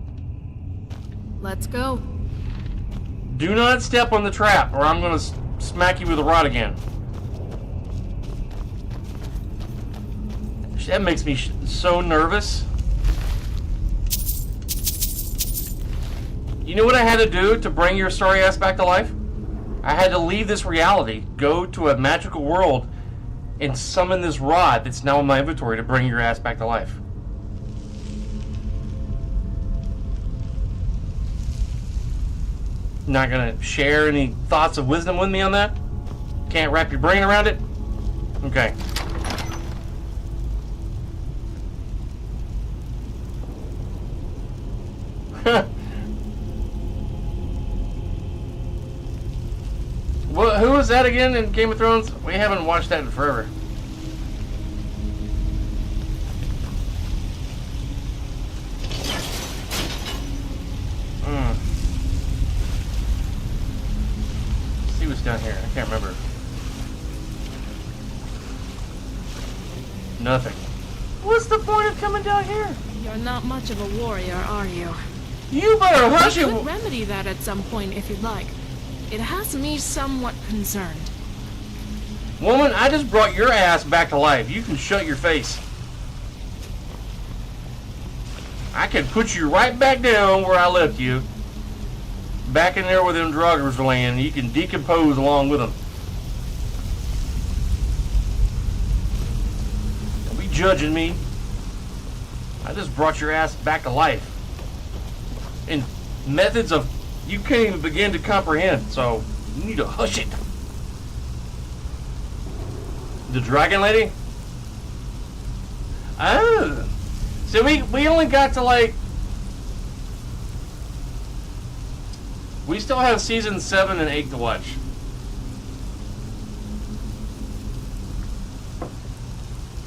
let's go. Do not step on the trap, or I'm going to smack you with a rod again. That makes me so nervous. You know what I had to do to bring your sorry ass back to life? I had to leave this reality, go to a magical world, and summon this rod that's now in my inventory to bring your ass back to life. Not gonna share any thoughts of wisdom with me on that? Can't wrap your brain around it? Okay. Well, who was that again in Game of Thrones? We haven't watched that in forever. Let's see what's down here. I can't remember. Nothing. What's the point of coming down here? You're not much of a warrior, are you? You better hush We it. could remedy that at some point if you'd like. It has me somewhat concerned. Woman, I just brought your ass back to life. You can shut your face. I can put you right back down where I left you. Back in there where them druggers are laying. You can decompose along with them. Don't be judging me. I just brought your ass back to life. In methods of you can't even begin to comprehend, so you need to hush it. The dragon lady? Oh. So we only got to like... We still have season 7 and 8 to watch.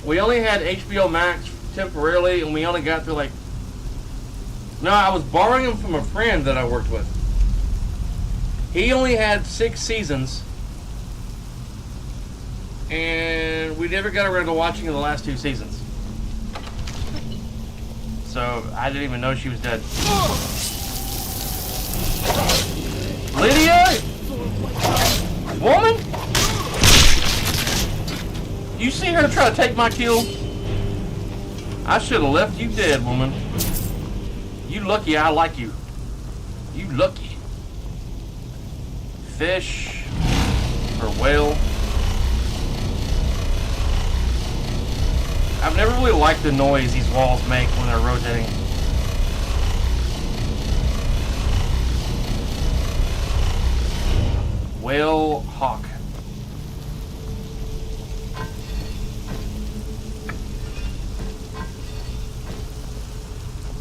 We only had HBO Max temporarily, and we only got through like... No, I was borrowing them from a friend that I worked with. He only had 6 seasons, and we never got around to watching the last 2 seasons. So I didn't even know she was dead. Lydia! Woman? You see her try to take my kill? I should have left you dead, woman. You lucky I like you. You lucky. Fish or whale. I've never really liked the noise these walls make when they're rotating. Whale hawk.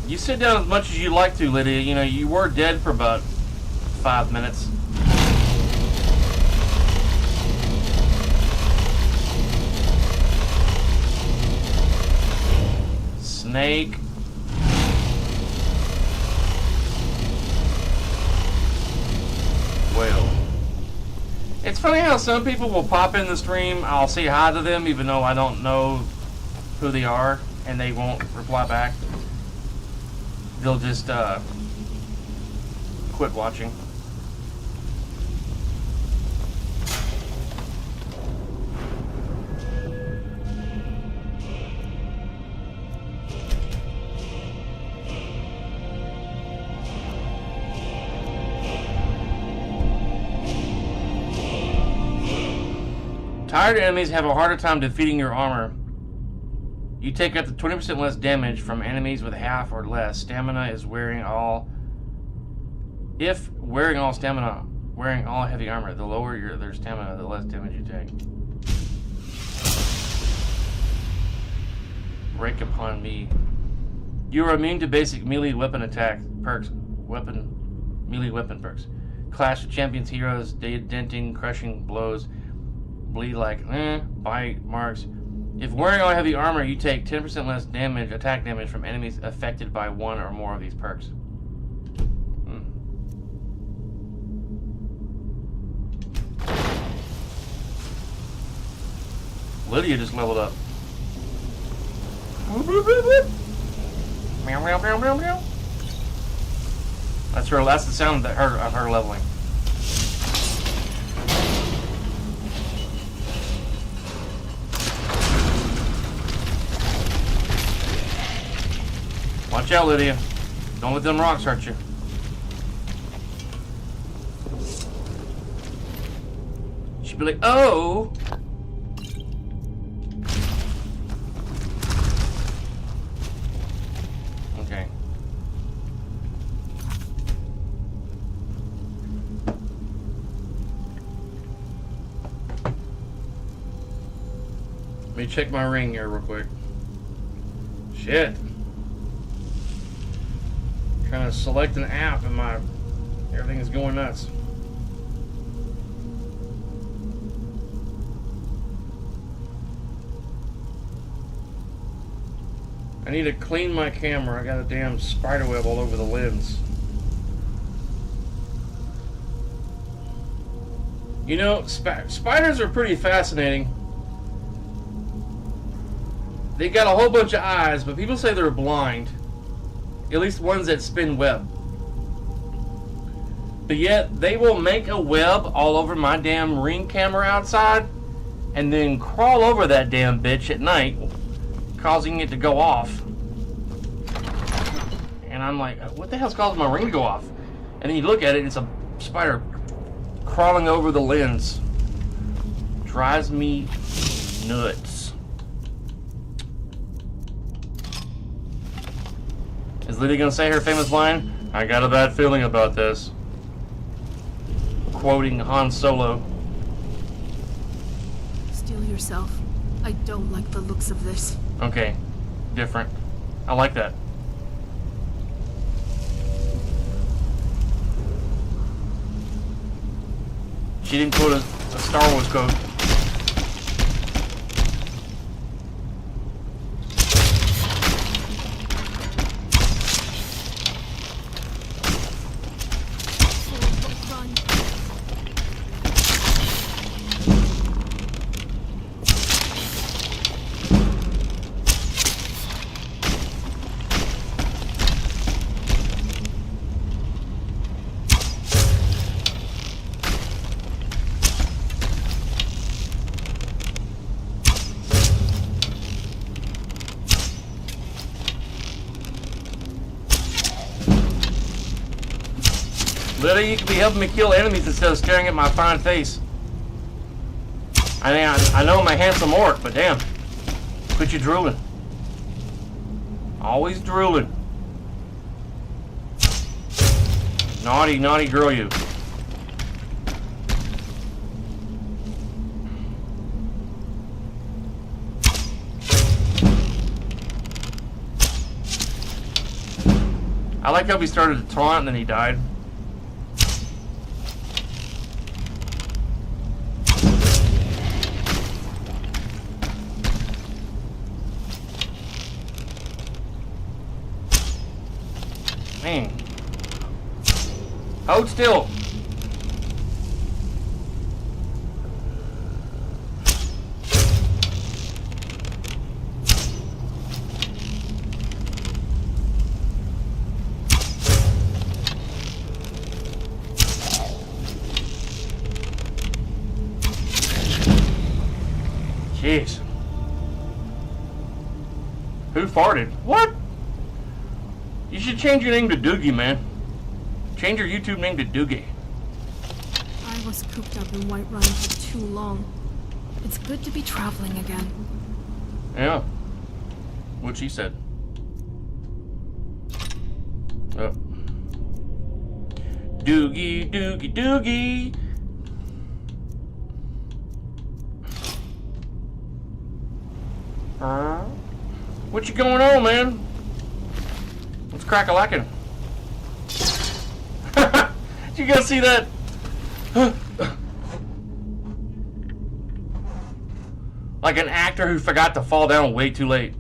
You sit down as much as you like to, Lydia. You know, you were dead for about 5 minutes. snake. Well, it's funny how some people will pop in the stream. I'll say hi to them even though I don't know who they are, and they won't reply back. They'll just quit watching. Tired enemies have a harder time defeating your armor. You take up to 20% less damage from enemies with half or less. Stamina is wearing all. If wearing all heavy armor, the lower their stamina, the less damage you take. Break upon me. You are immune to basic melee weapon attack perks. Melee weapon perks. Clash of Champions heroes, denting, crushing blows. Bleed like bite marks. If wearing all heavy armor, you take 10% less damage, attack damage from enemies affected by one or more of these perks. Lydia just leveled up. Meow meow meow meow meow. That's the sound of her leveling. Watch out, Lydia. Don't let them rocks hurt you. She'd be like, oh! Okay. Let me check my ring here real quick. Shit. Trying to select an app and everything is going nuts. I need to clean my camera. I got a damn spider web all over the lens. You know, spiders are pretty fascinating. They got a whole bunch of eyes, but people say they're blind. At least ones that spin web. But yet, they will make a web all over my damn Ring camera outside and then crawl over that damn bitch at night, causing it to go off. And I'm like, what the hell's causing my Ring to go off? And then you look at it, it's a spider crawling over the lens. Drives me nuts. Is Lydia gonna say her famous line? I got a bad feeling about this. Quoting Han Solo. Steel yourself. I don't like the looks of this. Okay. Different. I like that. She didn't quote a Star Wars quote. Lydia, you could be helping me kill enemies instead of staring at my fine face. I know I'm a handsome orc, but damn. Quit you drooling. Always drooling. Naughty, naughty girl you. I like how he started to taunt and then he died. Man. Hold still. Jeez. Who farted? What? You should change your name to Doogie, man. Change your YouTube name to Doogie. I was cooped up in Whiterun for too long. It's good to be traveling again. Yeah. What she said. Oh. Doogie, Doogie, Doogie. What you going on, man? What's crack-a-lackin'? Did you guys see that? Like an actor who forgot to fall down way too late.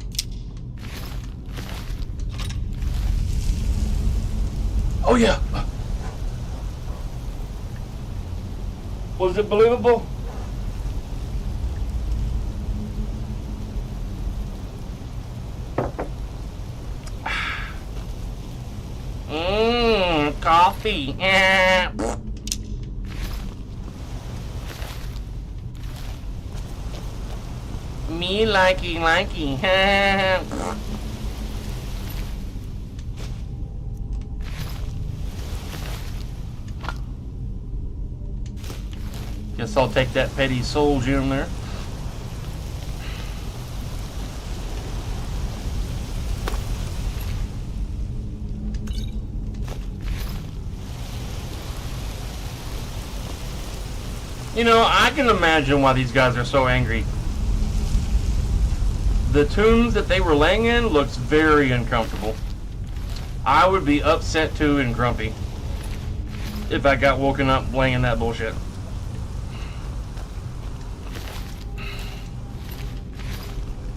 Oh yeah. Was it believable? Coffee. Me likey. Guess I'll take that petty soul gem there. You know, I can imagine why these guys are so angry. The tombs that they were laying in looks very uncomfortable. I would be upset too and grumpy if I got woken up laying in that bullshit.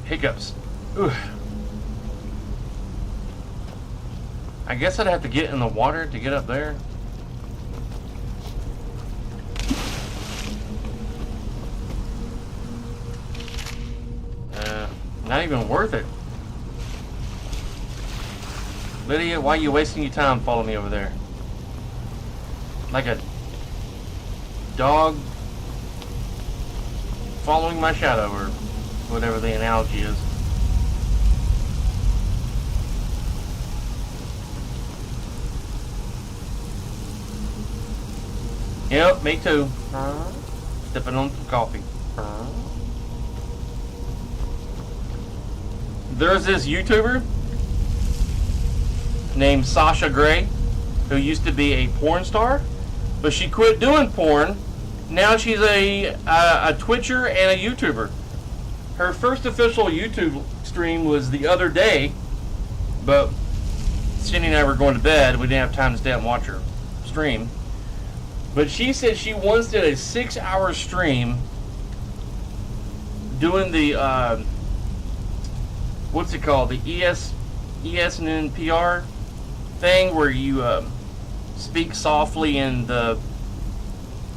Hiccups. Ooh. I guess I'd have to get in the water to get up there. Not even worth it. Lydia, why are you wasting your time following me over there? Like a dog following my shadow, or whatever the analogy is. Yep, me too. Sipping on some coffee. There's this YouTuber named Sasha Grey who used to be a porn star, but she quit doing porn. Now she's a Twitcher and a YouTuber. Her first official YouTube stream was the other day, but Cindy and I were going to bed. We didn't have time to stay up and watch her stream. But she said she once did a 6-hour stream doing the what's it called? The ESNPR thing, where you speak softly in the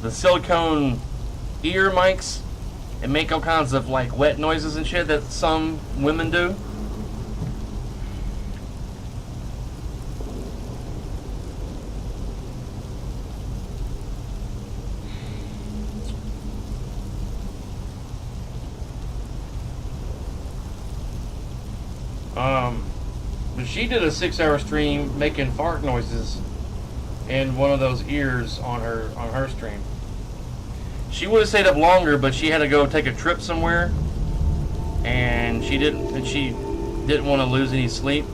silicone ear mics and make all kinds of like wet noises and shit that some women do. But she did a 6-hour stream making fart noises in one of those ears on her stream. She would have stayed up longer, but she had to go take a trip somewhere, and she didn't want to lose any sleep.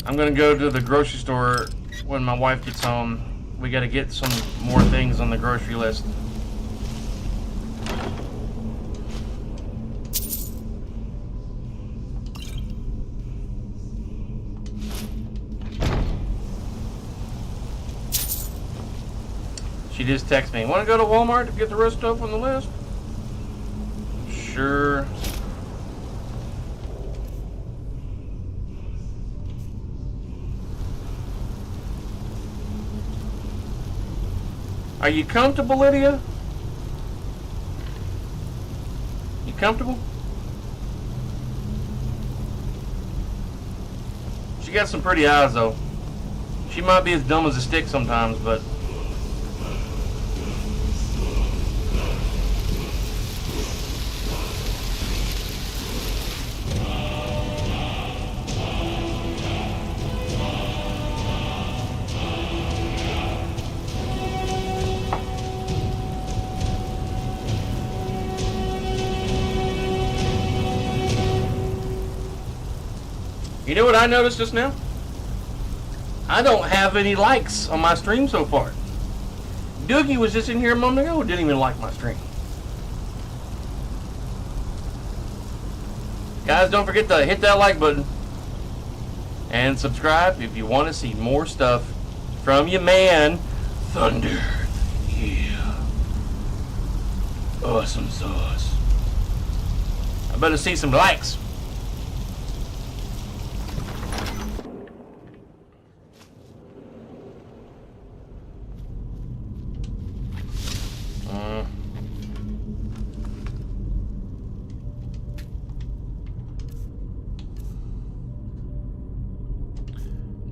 I'm gonna go to the grocery store when my wife gets home. We gotta get some more things on the grocery list. She just texted me, want to go to Walmart to get the rest of stuff on the list? Sure. Are you comfortable, Lydia? You comfortable? She got some pretty eyes, though. She might be as dumb as a stick sometimes, but... You know what I noticed just now? I don't have any likes on my stream so far. Doogie was just in here a moment ago, didn't even like my stream. Guys, don't forget to hit that like button. And subscribe if you want to see more stuff from your man, Thunder. Yeah. Awesome sauce. I better see some likes.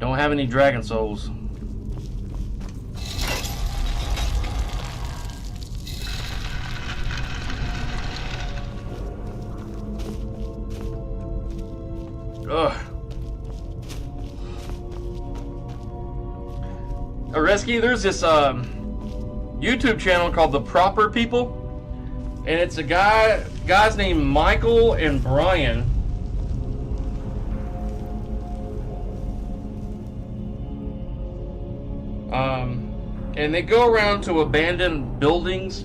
Don't have any dragon souls. Ugh. Rescue, there's this YouTube channel called The Proper People, and it's a guys named Michael and Brian. And they go around to abandoned buildings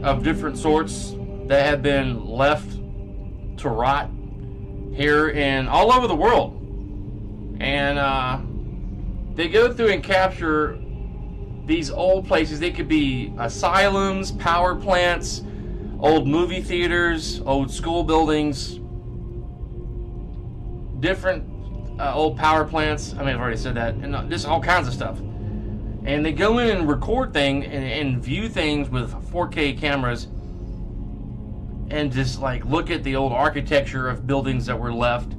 of different sorts that have been left to rot here and all over the world. And they go through and capture these old places. They could be asylums, power plants, old movie theaters, old school buildings, different old power plants. I mean, I've already said that. And just all kinds of stuff. And they go in and record things and view things with 4K cameras and just like look at the old architecture of buildings that were left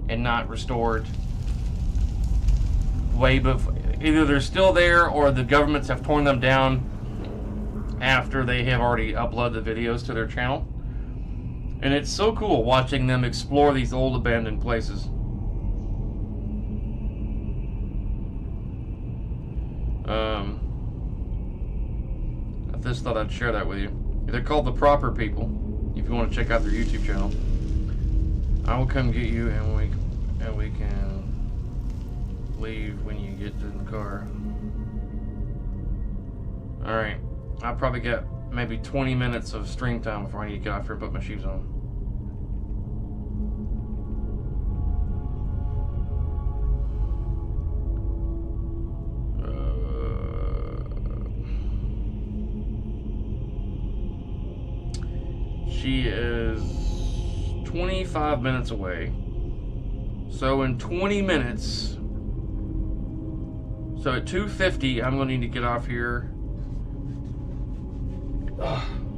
and not restored way before. Either they're still there or the governments have torn them down after they have already uploaded the videos to their channel. And it's so cool watching them explore these old abandoned places. I just thought I'd share that with you. They're called The Proper People. If you want to check out their YouTube channel, I will come get you, and we can leave when you get in the car. All right, I'll probably get maybe 20 minutes of stream time before I need to get off here and put my shoes on. She is 25 minutes away. So in 20 minutes, so at 2:50, I'm going to need to get off here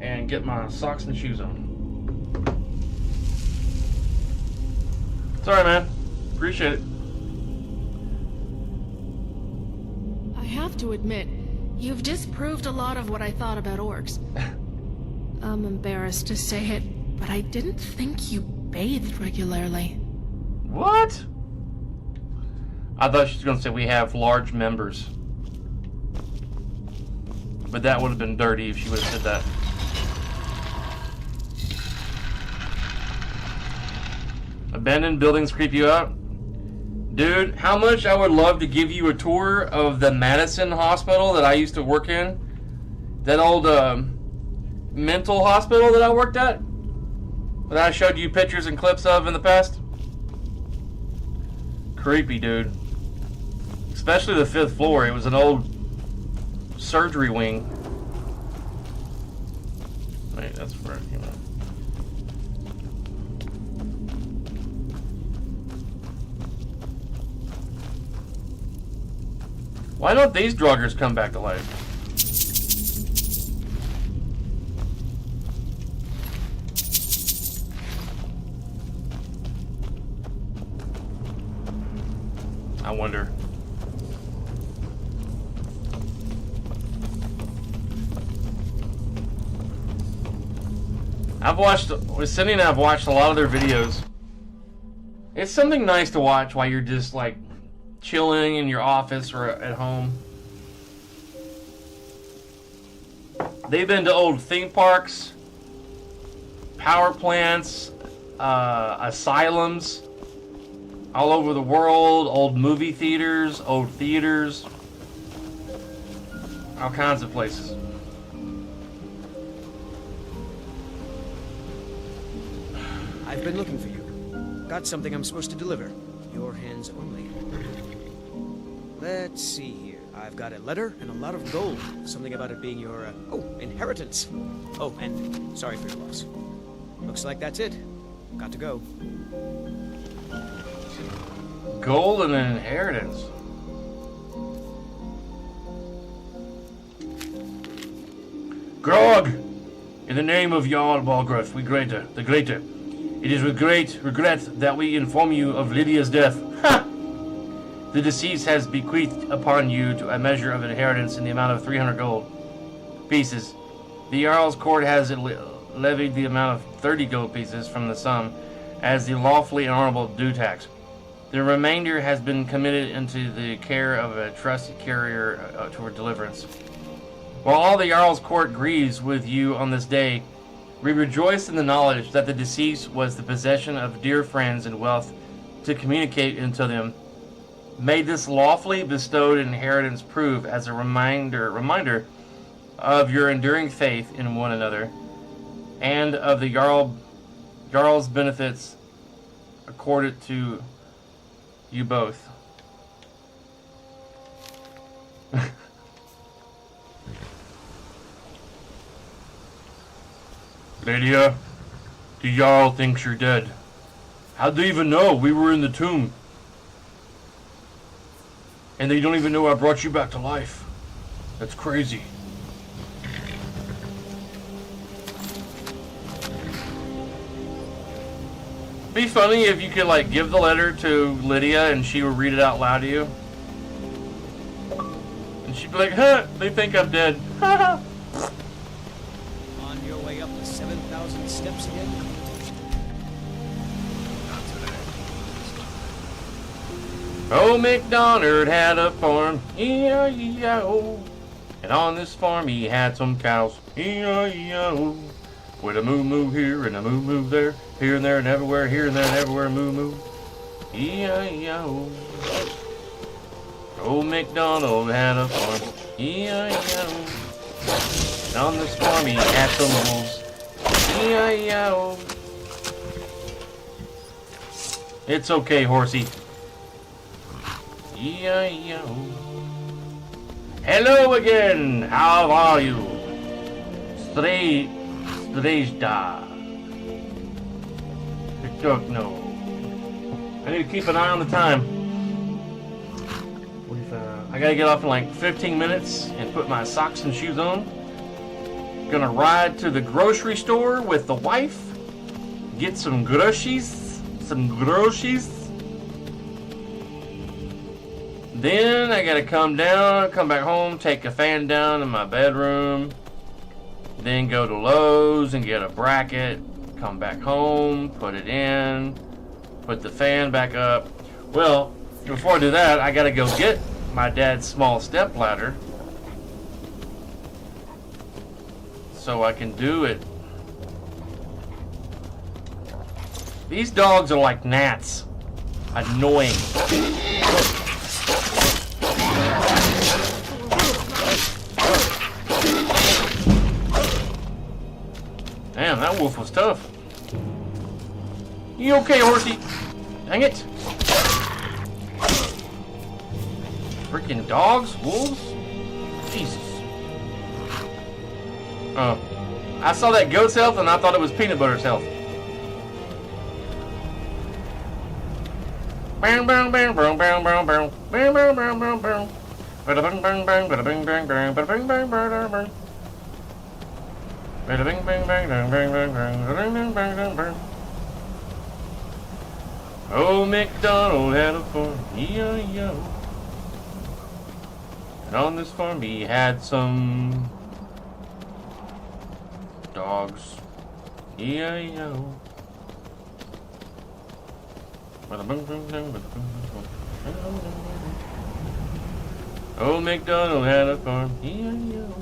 and get my socks and shoes on. Sorry, man. Appreciate it. I have to admit, you've disproved a lot of what I thought about orcs. I'm embarrassed to say it, but I didn't think you bathed regularly. What? I thought she was going to say we have large members. But that would have been dirty if she would have said that. Abandoned buildings creep you out? Dude, how much I would love to give you a tour of the Madison Hospital that I used to work in. That old, mental hospital that I worked at, that I showed you pictures and clips of in the past. Creepy, dude. Especially the 5th floor. It was an old surgery wing. Wait, that's where it came out. Why don't these druggers come back to life? I wonder. With Cindy and I've watched a lot of their videos. It's something nice to watch while you're just like chilling in your office or at home. They've been to old theme parks, power plants, asylums all over the world, old movie theaters, old theaters, all kinds of places. I've been looking for you. Got something I'm supposed to deliver. Your hands only. Let's see here. I've got a letter and a lot of gold. Something about it being your, inheritance. Oh, and sorry for your loss. Looks like that's it. Got to go. Gold and an inheritance. Grog! In the name of Jarl Balgruth, the Greater, it is with great regret that we inform you of Lydia's death. Ha! The deceased has bequeathed upon you a measure of inheritance in the amount of 300 gold pieces. The Jarl's court has levied the amount of 30 gold pieces from the sum as the lawfully and honorable due tax. The remainder has been committed into the care of a trusted carrier toward deliverance. While all the Jarl's court grieves with you on this day, we rejoice in the knowledge that the deceased was the possession of dear friends and wealth to communicate into them. May this lawfully bestowed inheritance prove as a reminder of your enduring faith in one another, and of the Jarl's benefits accorded to you both. Lydia, the Jarl thinks you're dead. How'd they even know we were in the tomb? And they don't even know I brought you back to life. That's crazy. Be funny if you could like give the letter to Lydia and she would read it out loud to you. And she'd be like, huh, they think I'm dead. On your way up the 7,000 steps again? Old MacDonald had a farm, E-I-E-I-O. And on this farm he had some cows, E-I-E-I-O. With a moo-moo here and a moo-moo there, here and there and everywhere, here and there and everywhere, moo-moo. E-I-E-I-O. Old MacDonald had a farm, E-I-E-I-O. And on this farm he had some wolves, E-I-E-I-O. It's okay, horsey. E-I-E-I-O. Hello again, how are you? Strejda. No. I need to keep an eye on the time. I gotta get off in like 15 minutes and put my socks and shoes on. Gonna ride to the grocery store with the wife. Get some groceries. Then I gotta come back home, take a fan down in my bedroom. Then go to Lowe's and get a bracket. Come back home, put it in, put the fan back up. Well, before I do that, I gotta go get my dad's small step ladder so I can do it. These dogs are like gnats. Annoying. Damn, that wolf was tough. You okay, horsey? Dang it. Freaking dogs? Wolves? Jesus. I saw that goat's health and I thought it was peanut butter's health. Bang bang bang bang bang bang bang bang bang bang bang bang. Bada bang bang bang bada bang bang bang bada bang bang bada bang. Bada bang bang bang bang bang bang bang bang bang bang bang. Old MacDonald had a farm, E-I-E-O. And on this farm he had some dogs, E-I-E-O. Old MacDonald had a farm, E-I-E-O.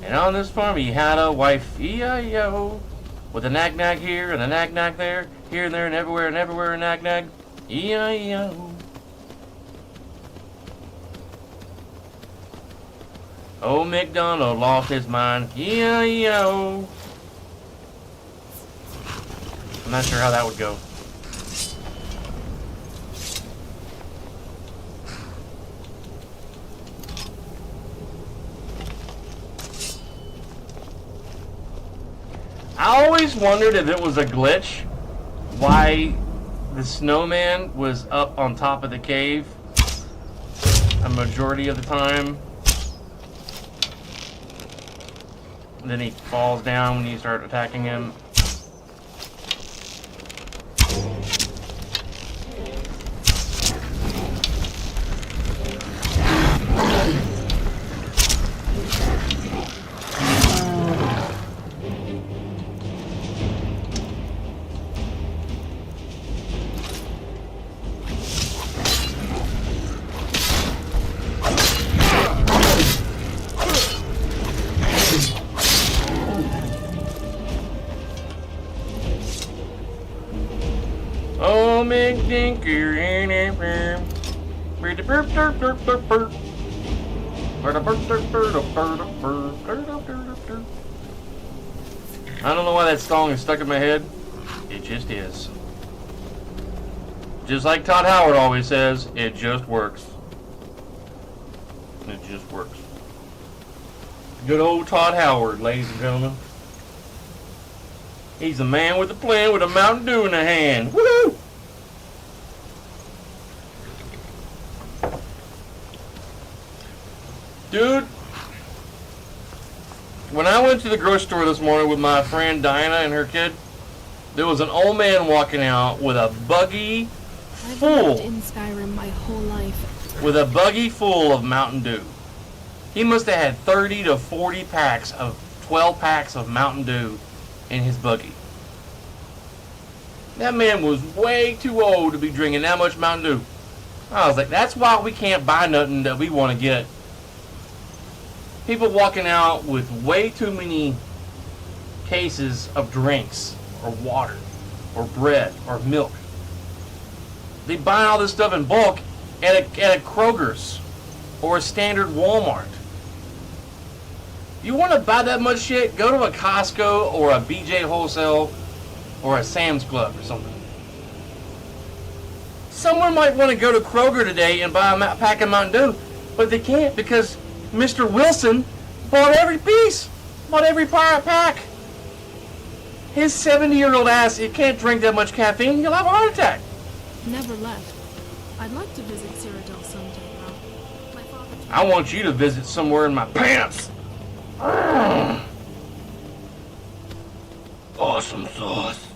And on this farm he had a wife, E-I-E-O. With a nag-nag here and a nag-nag there, here and there and everywhere a nag-nag, E-I-E-O. Old MacDonald lost his mind, E-I-E-O. I'm not sure how that would go. I always wondered if it was a glitch why the snowman was up on top of the cave a majority of the time. And then he falls down when you start attacking him. Oh, McDinker in a firm. I don't know why that song is stuck in my head. It just is. Just like Todd Howard always says, it just works. It just works. Good old Todd Howard, ladies and gentlemen. He's a man with a plan with a Mountain Dew in a hand. Woohoo! Dude, when I went to the grocery store this morning with my friend Diana and her kid, there was an old man walking out with a buggy I've lived in Skyrim my whole life. With a buggy full of Mountain Dew. He must have had 30 to 40 packs of 12 packs of Mountain Dew in his buggy. That man was way too old to be drinking that much Mountain Dew. I was like, that's why we can't buy nothing that we want to get. People walking out with way too many cases of drinks, or water, or bread, or milk. They buy all this stuff in bulk at a Kroger's or a standard Walmart. You want to buy that much shit? Go to a Costco or a BJ Wholesale or a Sam's Club or something. Someone might want to go to Kroger today and buy a pack of Mountain Dew, but they can't because Mr. Wilson bought every piece, bought every pack. His 70-year-old ass, he can't drink that much caffeine, he'll have a heart attack. Never left. I'd like to visit Cyrodiil someday, though. My father told I want you to visit somewhere in my pants. Awesome sauce.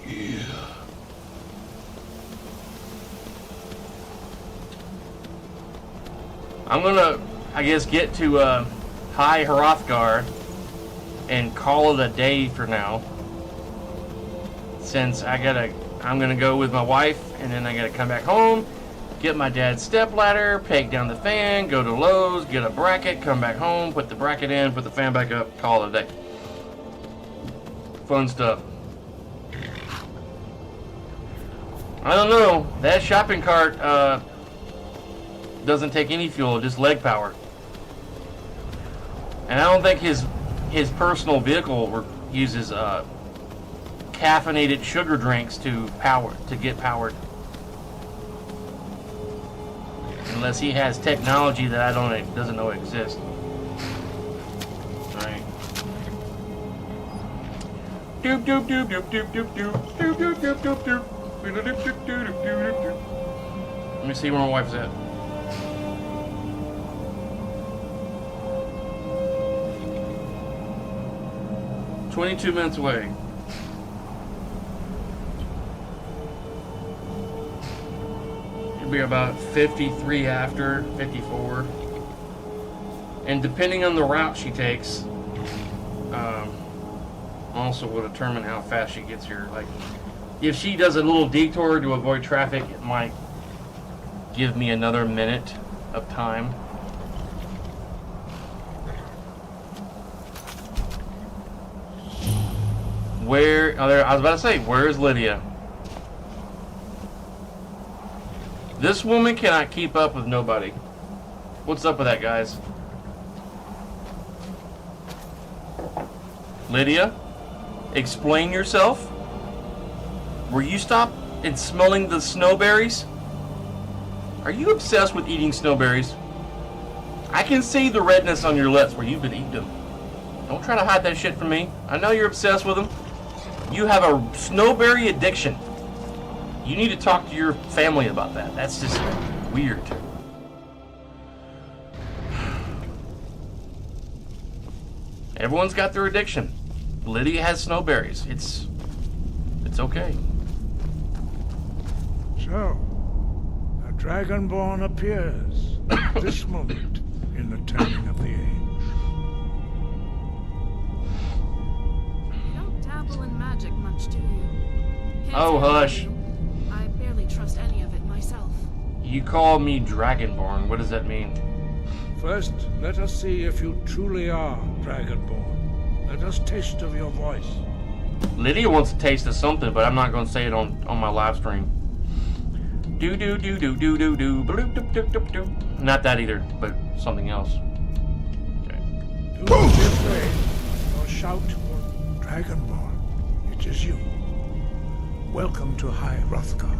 Yeah. I'm gonna, I guess, get to High Hrothgar and call it a day for now. Since I'm gonna go with my wife, and then I gotta come back home, get my dad's stepladder, peg down the fan, go to Lowe's, get a bracket, come back home, put the bracket in, put the fan back up, call it a day. Fun stuff. I don't know. That shopping cart doesn't take any fuel, just leg power. And I don't think his personal vehicle uses caffeinated sugar drinks to get powered. Unless he has technology that doesn't know exists. Alright. Doop doop doop doop doop doop doop doop doop doop doop doop. Let me see where my wife's at. "22 minutes away." It'll be about 53 after, 54. And depending on the route she takes, also will determine how fast she gets here. Like, if she does a little detour to avoid traffic, it might give me another minute of time. Where? Oh, there. I was about to say, where's Lydia? This woman cannot keep up with nobody. What's up with that, guys? Lydia, explain yourself. Were you stopped and smelling the snowberries? Are you obsessed with eating snowberries? I can see the redness on your lips where you've been eating them. Don't try to hide that shit from me. I know you're obsessed with them. You have a snowberry addiction. You need to talk to your family about that. That's just weird. Everyone's got their addiction. Lydia has snowberries. It's okay. So, a Dragonborn appears at this moment in the turning of the age. You don't dabble in magic much, do you? Can't Oh, say I hush. do. I barely trust any of it myself. You call me Dragonborn. What does that mean? First, let us see if you truly are Dragonborn. Let us taste of your voice. Lydia wants a taste of something, but I'm not going to say it on my live stream. Do do do do do do do bloop doop doop doop doop. Not that either, but something else. Okay. Do not be afraid. Your shout will Dragonborn. It is you. Welcome to High Hrothgar.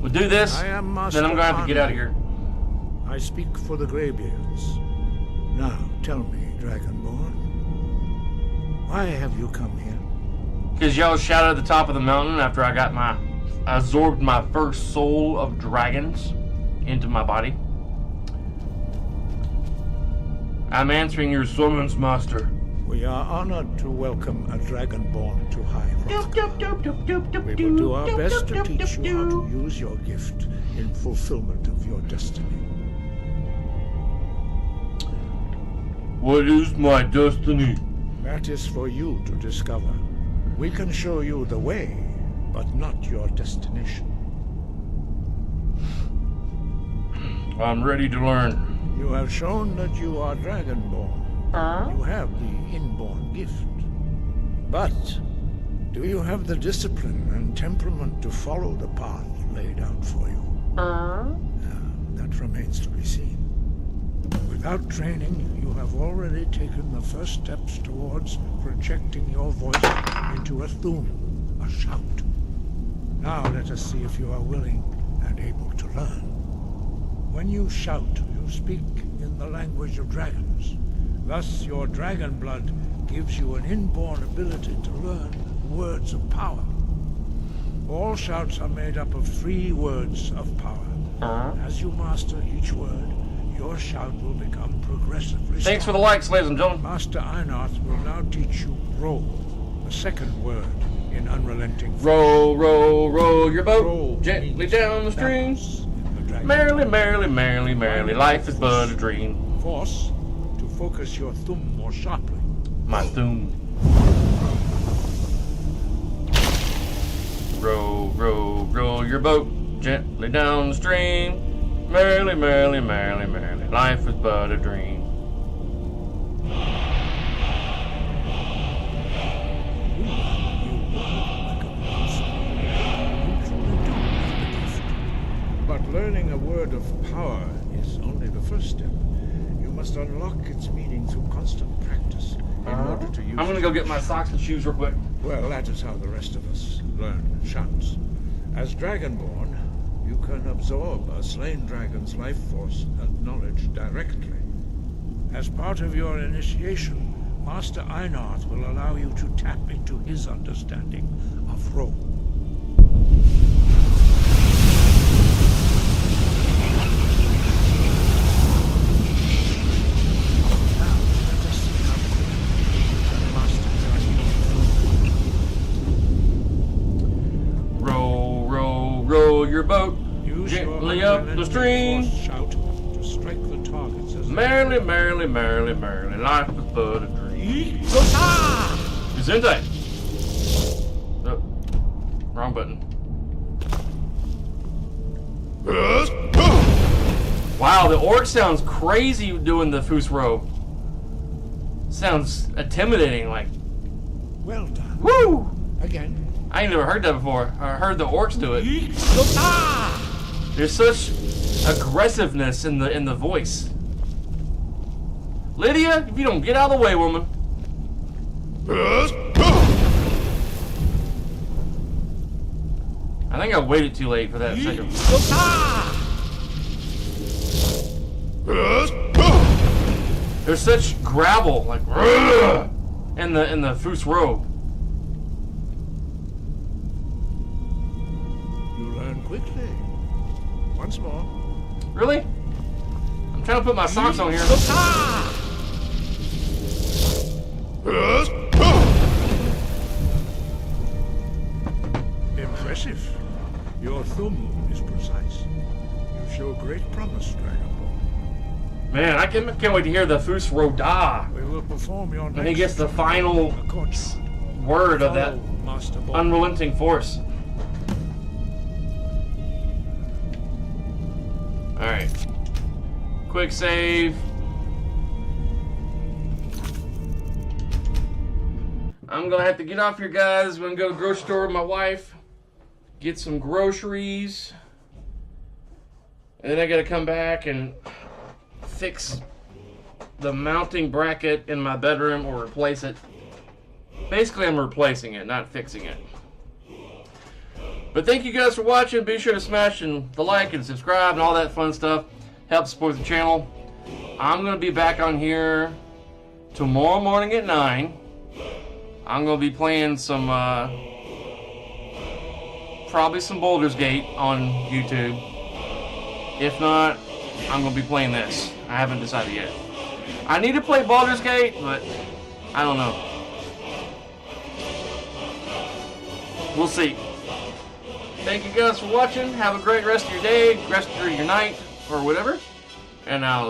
We'll do this, I am then Master I'm going to have to get out of Arnold. here. I speak for the Greybeards. Now, tell me, Dragonborn, why have you come here? Because y'all shouted at the top of the mountain after I absorbed my first soul of dragons into my body. I'm answering your summons, Master. We are honored to welcome a Dragonborn to High Hrothgar. We will do our best to teach you how to use your gift in fulfillment of your destiny. What is my destiny? That is for you to discover. We can show you the way, but not your destination. I'm ready to learn. You have shown that you are Dragonborn. You have the inborn gift. But do you have the discipline and temperament to follow the path laid out for you? That remains to be seen. Without training, you have already taken the first steps towards projecting your voice into a thum, a shout. Now let us see if you are willing and able to learn. When you shout, you speak in the language of dragons. Thus, your dragon blood gives you an inborn ability to learn words of power. All shouts are made up of 3 words of power. As you master each word, your shout will become progressively Thanks for the stronger. likes, ladies and gentlemen. Master Einarth will now teach you roll, the second word in unrelenting Row, row, row your boat Roll gently means down the stream. balance in the dragon. Merrily, merrily, merrily, merrily, life is but a dream. Force to focus your thumb more sharply. My thum. Row, row, row your boat gently down the stream. Merrily, merrily, merrily, merrily, life is but a dream. But learning a word of power is only the first step. You must unlock its meaning through constant practice in order to use I'm gonna it. go get my socks and shoes real quick. Well, that is how the rest of us learn shouts. As Dragonborn, you can absorb a slain dragon's life force and knowledge directly. As part of your initiation, Master Einarth will allow you to tap into his understanding of Rome. Now, let us see how quickly the Master can Row, row, row your boat use your gently up the unrelenting stream. force shout to strike the targets as they Merrily, merrily, merrily, merrily, life is but a dream. Gesundheit! Oh, wrong button. Wow, the orc sounds crazy doing the Foos row. Sounds intimidating, like, Well done. woo! Again. I ain't never heard that before. I heard the orcs do it. There's such aggressiveness in the voice. Lydia, if you don't get out of the way, woman. I think I waited too late for that second. There's such gravel, like in the Foos row. You learn quickly. Once more. Really? I'm trying to put my socks on here. Impressive. Your thumb is precise. You show great promise, Dragonborn. Man, I can't wait to hear the Foos row die. We will perform your When he gets the final word of that Master Ball. unrelenting force. Alright. Quick save. I'm gonna have to get off here, guys. I'm gonna go to the grocery store with my wife, get some groceries, and then I gotta come back and fix the mounting bracket in my bedroom or replace it. Basically, I'm replacing it, not fixing it. But thank you guys for watching. Be sure to smash the like and subscribe and all that fun stuff. Help support the channel. I'm going to be back on here tomorrow morning at 9. I'm going to be playing some, probably some Baldur's Gate on YouTube. If not, I'm going to be playing this. I haven't decided yet. I need to play Baldur's Gate, but I don't know. We'll see. Thank you guys for watching. Have a great rest of your day, rest of your night, or whatever. And I'll